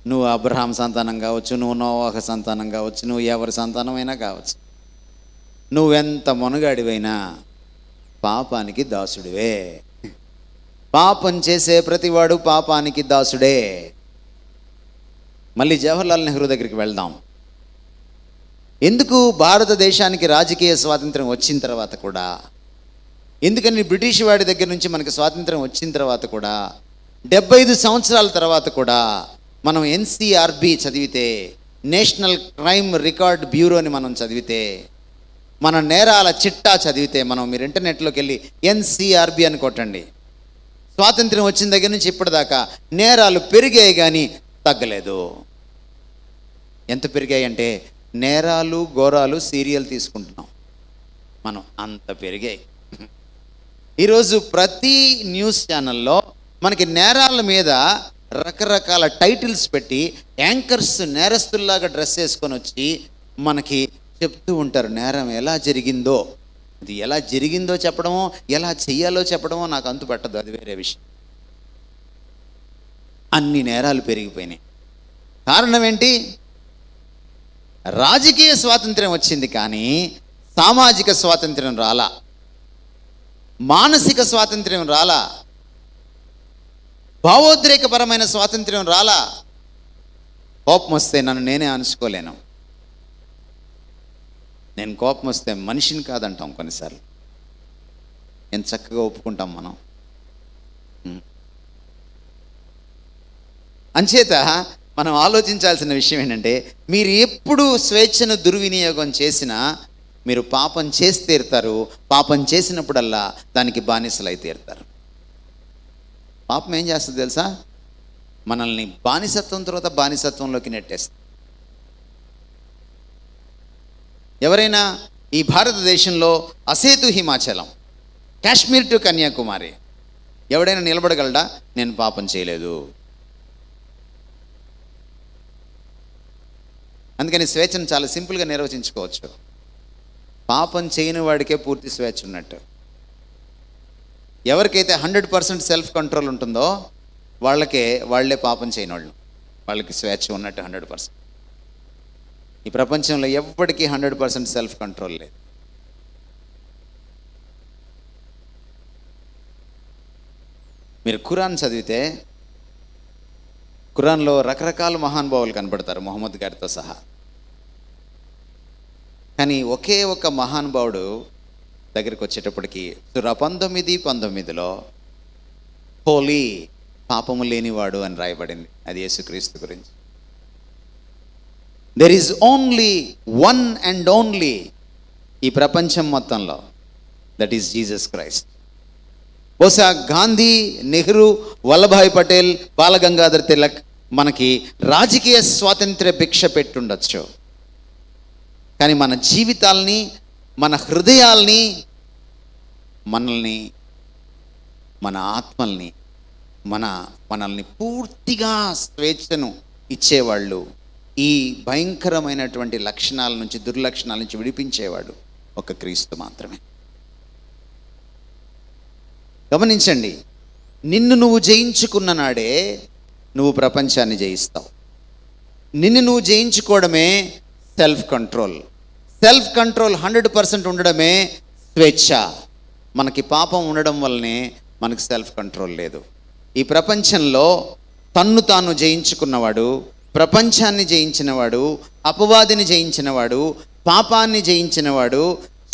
నువ్వు అబ్రహాం సంతానం కావచ్చు, నువ్వు నోవాహ సంతానం కావచ్చు, నువ్వు ఎవరి సంతానమైనా కావచ్చు, నువ్వెంత మొనగాడివైనా పాపానికి దాసుడివే. పాపం చేసే ప్రతివాడు పాపానికి దాసుడే. మళ్ళీ జవహర్లాల్ నెహ్రూ దగ్గరికి వెళ్దాం. ఎందుకు భారతదేశానికి రాజకీయ స్వాతంత్రం వచ్చిన తర్వాత కూడా, ఎందుకని బ్రిటిష్ వాడి దగ్గర నుంచి మనకి స్వాతంత్రం వచ్చిన తర్వాత కూడా, 75 సంవత్సరాల తర్వాత కూడా మనం ఎన్సీఆర్బి చదివితే, నేషనల్ క్రైమ్ రికార్డ్ బ్యూరోని మనం చదివితే, మన నేరాల చిట్టా చదివితే, మీరు ఇంటర్నెట్లోకి వెళ్ళి ఎన్సీఆర్బి అని కొట్టండి, స్వాతంత్రం వచ్చిన దగ్గర నుంచి ఇప్పటిదాకా నేరాలు పెరిగాయి కానీ తగ్గలేదు. ఎంత పెరిగాయి అంటే, నేరాలు ఘోరాలు సీరియల్ తీసుకుంటున్నాం మనం, అంత పెరిగాయి. ఈరోజు ప్రతి న్యూస్ ఛానల్లో మనకి నేరాల మీద రకరకాల టైటిల్స్ పెట్టి యాంకర్స్ నేరస్తుల్లాగా డ్రెస్ వేసుకొని వచ్చి మనకి చెప్తూ ఉంటారు. నేరం ఎలా జరిగిందో, అది ఎలా జరిగిందో చెప్పడమో, ఎలా చెయ్యాలో చెప్పడమో నాకు అంతు పట్టదు, అది వేరే విషయం. అన్ని నేరాలు పెరిగిపోయినాయి. కారణం ఏంటి? రాజకీయ స్వాతంత్ర్యం వచ్చింది కానీ సామాజిక స్వాతంత్ర్యం రాలా, మానసిక స్వాతంత్ర్యం రాలా, భావోద్రేకపరమైన స్వాతంత్ర్యం రాలా. కోపం వస్తే నన్ను నేనే అనుకోలేను. నేను కోపం వస్తే మనిషిని కాదంటాం కొన్నిసార్లు. ఎంత చక్కగా ఒప్పుకుంటాం మనం. అంచేత మనం ఆలోచించాల్సిన విషయం ఏంటంటే, మీరు ఎప్పుడు స్వేచ్ఛను దుర్వినియోగం చేసినా మీరు పాపం చేసి తీరుతారు. పాపం చేసినప్పుడల్లా దానికి బానిసలై తీరుతారు. పాపం ఏం చేస్తుంది తెలుసా? మనల్ని బానిసత్వం తర్వాత బానిసత్వంలోకి నెట్టేస్తుంది. ఎవరైనా ఈ భారతదేశంలో అసేతు హిమాచలం, కాశ్మీర్ టు కన్యాకుమారి ఎవడైనా నిలబడగలడా? నేను పాపం చేయలేదు. అందుకని స్వేచ్ఛను చాలా సింపుల్గా నిర్వచించుకోవచ్చు. పాపం చేయని వాడికే పూర్తి స్వేచ్ఛ ఉన్నట్టు. ఎవరికైతే 100% సెల్ఫ్ కంట్రోల్ ఉంటుందో వాళ్ళే పాపం చేయని వాళ్ళు. వాళ్ళకి స్వేచ్ఛ ఉన్నట్టు 100%. ఈ ప్రపంచంలో ఎవ్వడికి 100% సెల్ఫ్ కంట్రోల్ లేదు. మీరు ఖురాన్ చదివితే ఖురాన్లో రకరకాల మహానుభావులు కనపడతారు, మొహమ్మద్ గారితో సహా. కానీ ఒకే ఒక మహానుభావుడు దగ్గరికి వచ్చేటప్పటికి సూరా 19:19 హోలీ, పాపము లేనివాడు అని రాయబడింది. అది యేసుక్రీస్తు గురించి. There is only one and only ఈ ప్రపంచం మొత్తంలో, దట్ ఈస్ జీసస్ క్రైస్ట్. బహుశా గాంధీ, నెహ్రూ, వల్లభాయ్ పటేల్, బాలగంగాధర్ తిలక్ మనకి రాజకీయ స్వాతంత్ర్య భిక్ష పెట్టుండొచ్చు. కానీ మన జీవితాల్ని, మన హృదయాల్ని, మనల్ని, మన ఆత్మల్ని, మనల్ని పూర్తిగా స్వేచ్ఛను ఇచ్చేవాళ్ళు, ఈ భయంకరమైనటువంటి లక్షణాల నుంచి, దుర్లక్షణాల నుంచి విడిపించేవాడు ఒక క్రీస్తు మాత్రమే. గమనించండి, నిన్ను నువ్వు జయించుకున్న నాడే నువ్వు ప్రపంచాన్ని జయిస్తావు. నిన్ను నువ్వు జయించుకోవడమే సెల్ఫ్ కంట్రోల్. సెల్ఫ్ కంట్రోల్ 100% ఉండడమే స్వేచ్ఛ. మనకి పాపం ఉండడం వల్లనే మనకి సెల్ఫ్ కంట్రోల్ లేదు. ఈ ప్రపంచంలో తన్ను తాను జయించుకున్నవాడు, ప్రపంచాన్ని జయించినవాడు, అపవాదిని జయించినవాడు, పాపాన్ని జయించినవాడు,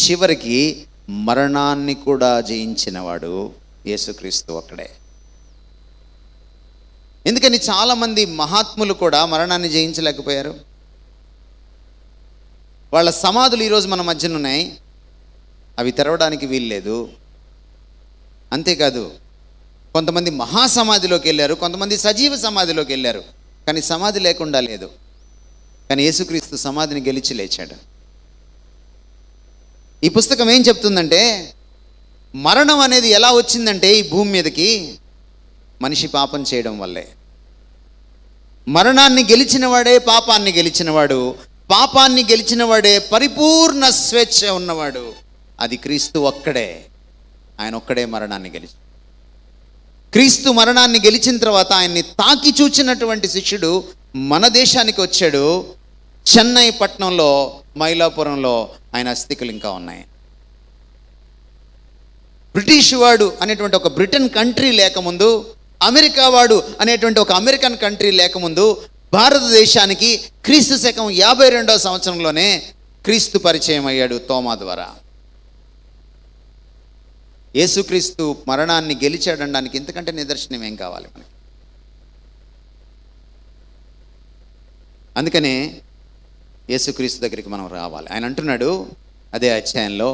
చివరికి మరణాన్ని కూడా జయించినవాడు యేసుక్రీస్తు ఒక్కడే. ఎందుకని చాలామంది మహాత్ములు కూడా మరణాన్ని జయించలేకపోయారు. వాళ్ళ సమాధులు ఈరోజు మన మధ్యన ఉన్నాయి, అవి తెరవడానికి వీల్లేదు. అంతేకాదు, కొంతమంది మహాసమాధిలోకి వెళ్ళారు, కొంతమంది సజీవ సమాధిలోకి వెళ్ళారు, కానీ సమాధి లేకుండా లేదు. కానీ యేసుక్రీస్తు సమాధిని గెలిచి లేచాడు. ఈ పుస్తకం ఏం చెప్తుందంటే, మరణం అనేది ఎలా వచ్చిందంటే ఈ భూమి మీదకి మనిషి పాపం చేయడం వల్లే. మరణాన్ని గెలిచినవాడే పాపాన్ని గెలిచినవాడు, పాపాన్ని గెలిచినవాడే పరిపూర్ణ స్వేచ్ఛ ఉన్నవాడు. అది క్రీస్తు ఒక్కడే. ఆయన ఒక్కడే మరణాన్ని గెలిచి, క్రీస్తు మరణాన్ని గెలిచిన తర్వాత ఆయన్ని తాకి చూచినటువంటి శిష్యుడు మన దేశానికి వచ్చాడు. చెన్నై పట్టణంలో, మైలాపురంలో ఆయన అస్థికలు ఇంకా ఉన్నాయి. బ్రిటిష్ వాడు అనేటువంటి ఒక బ్రిటన్ కంట్రీ లేకముందు, అమెరికా వాడు అనేటువంటి ఒక అమెరికన్ కంట్రీ లేకముందు, భారతదేశానికి క్రీస్తు శకం 52వ సంవత్సరంలోనే క్రీస్తు పరిచయం అయ్యాడు తోమా ద్వారా. యేసుక్రీస్తు మరణాన్ని గెలిచాడనడానికి ఇంతకంటే నిదర్శనం ఏం కావాలి మనకి? అందుకనే యేసుక్రీస్తు దగ్గరికి మనం రావాలి. ఆయన అంటున్నాడు అదే అధ్యాయంలో,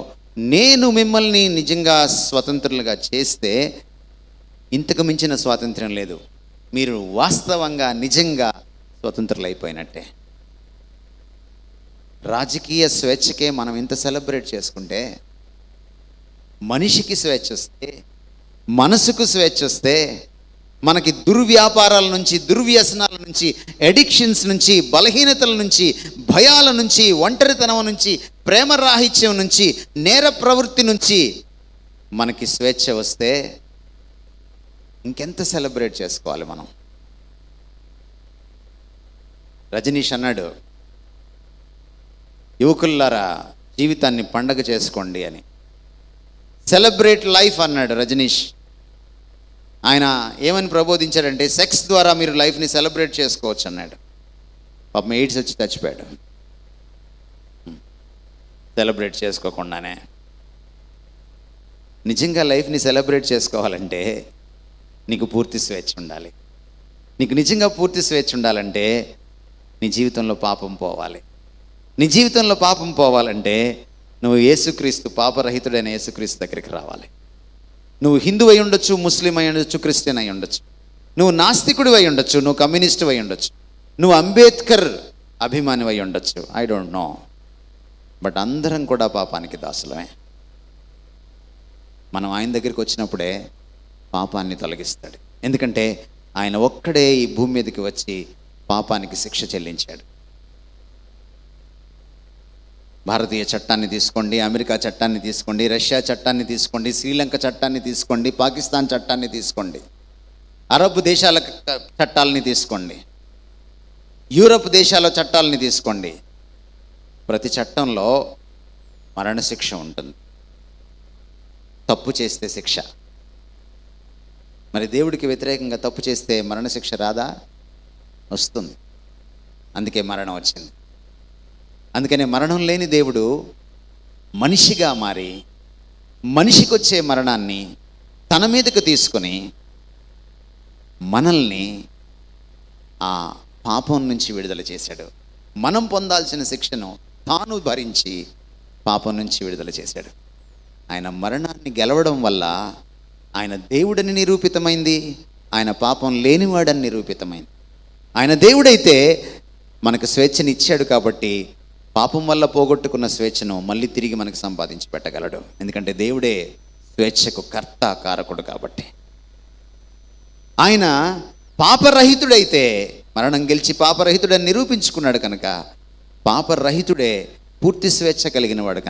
నేను మిమ్మల్ని నిజంగా స్వతంత్రులుగా చేస్తే ఇంతకు మించిన స్వాతంత్ర్యం లేదు. మీరు వాస్తవంగా నిజంగా స్వతంత్రులు అయిపోయినట్టే. రాజకీయ స్వేచ్ఛకే మనం ఇంత సెలబ్రేట్ చేసుకుంటే, మనిషికి స్వేచ్ఛ వస్తే, మనసుకు స్వేచ్ఛ వస్తే, మనకి దుర్వ్యాపారాల నుంచి, దుర్వ్యసనాల నుంచి, ఎడిక్షన్స్ నుంచి, బలహీనతల నుంచి, భయాల నుంచి, ఒంటరితనం నుంచి, ప్రేమరాహిత్యం నుంచి, నేర ప్రవృత్తి నుంచి మనకి స్వేచ్ఛ వస్తే ఇంకెంత సెలబ్రేట్ చేసుకోవాలి మనం? రజనీష్ అన్నాడు, యువకుల్లారా జీవితాన్ని పండగ చేసుకోండి అని. సెలబ్రేట్ లైఫ్ అన్నాడు రజనీష్. ఆయన ఏమని ప్రబోధించాడంటే సెక్స్ ద్వారా మీరు లైఫ్ని సెలబ్రేట్ చేసుకోవచ్చు అన్నాడు. పాపం ఎయిడ్స్ వచ్చి చచ్చిపోయాడు సెలబ్రేట్ చేసుకోకుండానే. నిజంగా లైఫ్ని సెలబ్రేట్ చేసుకోవాలంటే నీకు పూర్తి స్వేచ్ఛ ఉండాలి. నీకు నిజంగా పూర్తి స్వేచ్ఛ ఉండాలంటే నీ జీవితంలో పాపం పోవాలి. నీ జీవితంలో పాపం పోవాలంటే నువ్వు యేసుక్రీస్తు, పాపరహితుడైన యేసుక్రీస్తు దగ్గరికి రావాలి. నువ్వు హిందూ అయి ఉండొచ్చు, ముస్లిం అయి ఉండొచ్చు, క్రిస్టియన్ అయి ఉండొచ్చు, నువ్వు నాస్తికుడు అయి ఉండొచ్చు, నువ్వు కమ్యూనిస్టు అయి ఉండొచ్చు, నువ్వు అంబేద్కర్ అభిమాని అయి ఉండొచ్చు, ఐ డోంట్ నో. బట్ అందరం కూడా పాపానికి దాసులమే. మనం ఆయన దగ్గరికి వచ్చినప్పుడే పాపాన్ని తొలగిస్తాడు. ఎందుకంటే ఆయన ఒక్కడే ఈ భూమి మీదకి వచ్చి పాపానికి శిక్ష చెల్లించాడు. భారతీయ చట్టాన్ని తీసుకోండి, అమెరికా చట్టాన్ని తీసుకోండి, రష్యా చట్టాన్ని తీసుకోండి, శ్రీలంక చట్టాన్ని తీసుకోండి, పాకిస్తాన్ చట్టాన్ని తీసుకోండి, అరబ్ దేశాల చట్టాలని తీసుకోండి, యూరప్ దేశాల చట్టాలని తీసుకోండి. ప్రతి చట్టంలో మరణశిక్ష ఉంటుంది. తప్పు చేస్తే శిక్ష. మరి దేవుడికి వ్యతిరేకంగా తప్పు చేస్తే మరణశిక్ష రాదా? వస్తుంది. అందుకే మరణం వచ్చింది. అందుకనే మరణం లేని దేవుడు మనిషిగా మారి మనిషికి వచ్చే మరణాన్ని తన మీదకు తీసుకొని మనల్ని ఆ పాపం నుంచి విడుదల చేశాడు. మనం పొందాల్సిన శిక్షను తాను భరించి పాపం నుంచి విడుదల చేశాడు. ఆయన మరణాన్ని గెలవడం వల్ల ఆయన దేవుడని నిరూపితమైంది, ఆయన పాపం లేనివాడని నిరూపితమైంది. ఆయన దేవుడైతే మనకు స్వేచ్ఛని ఇచ్చాడు కాబట్టి పాపం వల్ల పోగొట్టుకున్న స్వేచ్ఛను మళ్ళీ తిరిగి మనకు సంపాదించి పెట్టగలడు. ఎందుకంటే దేవుడే స్వేచ్ఛకు కర్త, కారకుడు కాబట్టి. ఆయన పాపరహితుడైతే మరణం గెలిచి పాపరహితుడని నిరూపించుకున్నాడు కనుక పాపరహితుడే పూర్తి స్వేచ్ఛ కలిగిన వాడు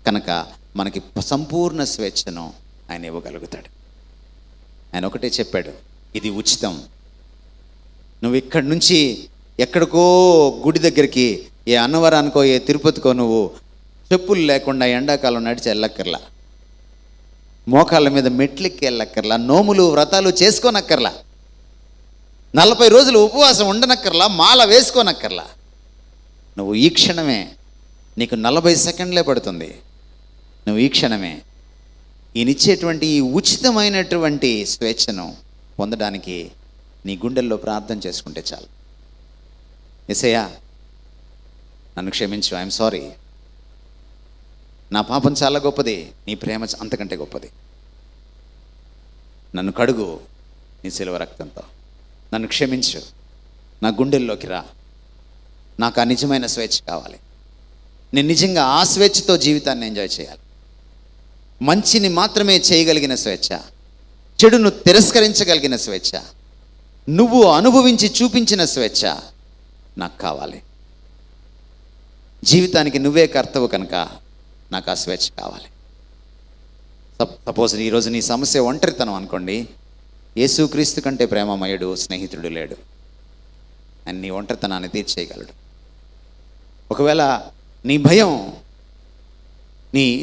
కనుక మనకి సంపూర్ణ స్వేచ్ఛను ఆయన ఇవ్వగలుగుతాడు. ఆయన ఒకటే చెప్పాడు, ఇది ఉచితం. నువ్వు ఇక్కడి నుంచి ఎక్కడికో గుడి దగ్గరికి, ఏ అన్నవరానికో ఏ తిరుపతికో నువ్వు చెప్పులు లేకుండా ఎండాకాలం నడిచి వెళ్ళక్కర్లా, మోకాళ్ళ మీద మెట్లెక్కి వెళ్ళక్కర్లా, నోములు వ్రతాలు చేసుకోనక్కర్లా, 40 రోజులు ఉపవాసం ఉండనక్కర్లా, మాల వేసుకోనక్కర్లా. నువ్వు ఈ క్షణమే, నీకు 40 సెకండ్లే పడుతుంది, నువ్వు ఈ క్షణమే ఈయనిచ్చేటువంటి ఈ ఉచితమైనటువంటి స్వేచ్ఛను పొందడానికి నీ గుండెల్లో ప్రార్థన చేసుకుంటే చాలు. యేసయ్యా నన్ను క్షమించు, ఐఎమ్ సారీ, నా పాపం చాలా గొప్పది, నీ ప్రేమ అంతకంటే గొప్పది. నన్ను కడుగు నీ శిలువ రక్తంతో, నన్ను క్షమించు, నా గుండెల్లోకి రా, నాకు ఆ నిజమైన స్వేచ్ఛ కావాలి. నేను నిజంగా ఆ స్వేచ్ఛతో జీవితాన్ని ఎంజాయ్ చేయాలి. మంచిని మాత్రమే చేయగలిగిన స్వేచ్ఛ, చెడును తిరస్కరించగలిగిన స్వేచ్ఛ, నువ్వు అనుభవించి చూపించిన స్వేచ్ఛ నాకు కావాలి. జీవితానికి నువ్వే కర్తవు కనుక నాకు ఆ స్వేచ్ఛ కావాలి. సపోజ్ ఈరోజు నీ సమస్య ఒంటరితనం అనుకోండి. యేసుక్రీస్తు కంటే ప్రేమమయుడు స్నేహితుడు లేడు. ఆయన నీ ఒంటరితనాన్ని తీర్చేయగలడు. ఒకవేళ నీ భయం,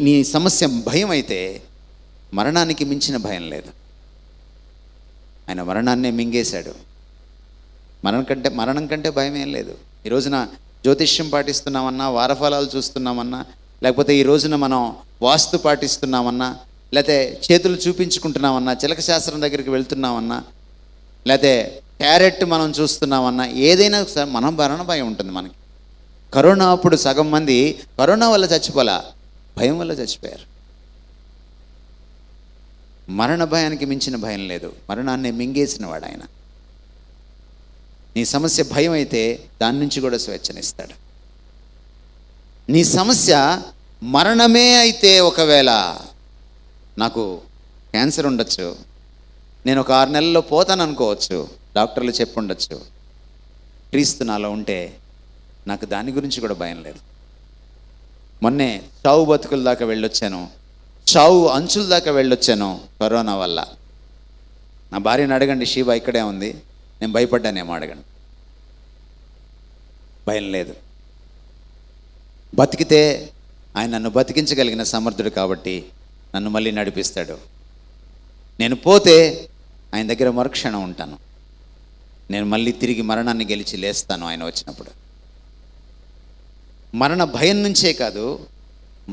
నీ సమస్య భయం అయితే మరణానికి మించిన భయం లేదు. ఆయన మరణాన్నే మింగేశాడు. మరణం కంటే భయం ఏం లేదు. ఈ రోజున జ్యోతిష్యం పాటిస్తున్నామన్నా, వారఫలాలు చూస్తున్నామన్నా, లేకపోతే ఈ రోజున మనం వాస్తు పాటిస్తున్నామన్నా, లేకపోతే చేతులు చూపించుకుంటున్నామన్నా, చిలక శాస్త్రం దగ్గరికి వెళ్తున్నామన్నా, లేకపోతే క్యారెట్ మనం చూస్తున్నామన్నా, ఏదైనా మనం మరణ భయం ఉంటుంది మనకి. కరోనా అప్పుడు సగం మంది కరోనా వల్ల చచ్చిపోలా, భయం వల్ల చచ్చిపోయారు. మరణ భయానికి మించిన భయం లేదు. మరణాన్ని మింగేసిన వాడు ఆయన. నీ సమస్య భయం అయితే దాని నుంచి కూడా స్వేచ్ఛనిస్తాడు. నీ సమస్య మరణమే అయితే, ఒకవేళ నాకు క్యాన్సర్ ఉండొచ్చు, నేను ఒక 6 నెలల్లో పోతాను అనుకోవచ్చు, డాక్టర్లు చెప్పి ఉండొచ్చు, క్రీస్తు నాలో ఉంటే నాకు దాని గురించి కూడా భయం లేదు. మొన్నే చావు బతుకుల దాకా వెళ్ళొచ్చాను, చావు అంచుల దాకా వెళ్ళొచ్చాను కరోనా వల్ల. నా భార్యను అడగండి, షీబా ఇక్కడే ఉంది, నేను భయపడ్డానేమో అడగండి. భయం లేదు. బతికితే ఆయన నన్ను బతికించగలిగిన సమర్థుడు కాబట్టి నన్ను మళ్ళీ నడిపిస్తాడు. నేను పోతే ఆయన దగ్గర మరుక్షణం ఉంటాను. నేను మళ్ళీ తిరిగి మరణాన్ని గెలిచి లేస్తాను ఆయన వచ్చినప్పుడు. మరణ భయం నుంచే కాదు,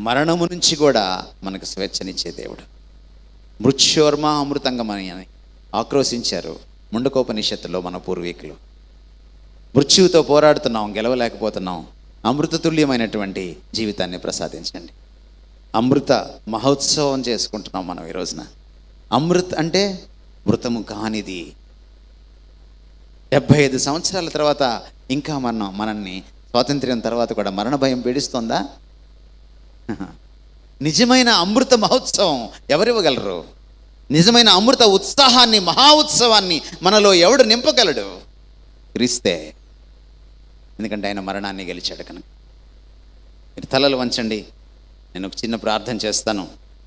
మరణము నుంచి కూడా మనకు స్వేచ్ఛనిచ్చే దేవుడు. మృత్యోర్మ అమృతంగమని అని ఆక్రోశించారు ముండకోపనిషత్తులో మన పూర్వీకులు. మృత్యువుతో పోరాడుతున్నాం, గెలవలేకపోతున్నాం. అమృతతుల్యమైనటువంటి జీవితాన్ని ప్రసాదించండి. అమృత మహోత్సవం చేసుకుంటున్నాం మనం ఈ రోజున. అమృత్ అంటే మృతము కానిది. 75 సంవత్సరాల తర్వాత ఇంకా మనల్ని స్వాతంత్ర్యం తర్వాత కూడా మరణ భయం పీడిస్తోందా? నిజమైన అమృత మహోత్సవం ఎవరివ్వగలరు? నిజమైన అమృత ఉత్సాహాన్ని, మహా ఉత్సవాన్ని మనలో ఎవడు నింపగలడు? క్రీస్తే. ఎందుకంటే ఆయన మరణాన్ని గెలిచాడు కనుక. మీరు తలలు వంచండి, నేను ఒక చిన్న ప్రార్థన చేస్తాను.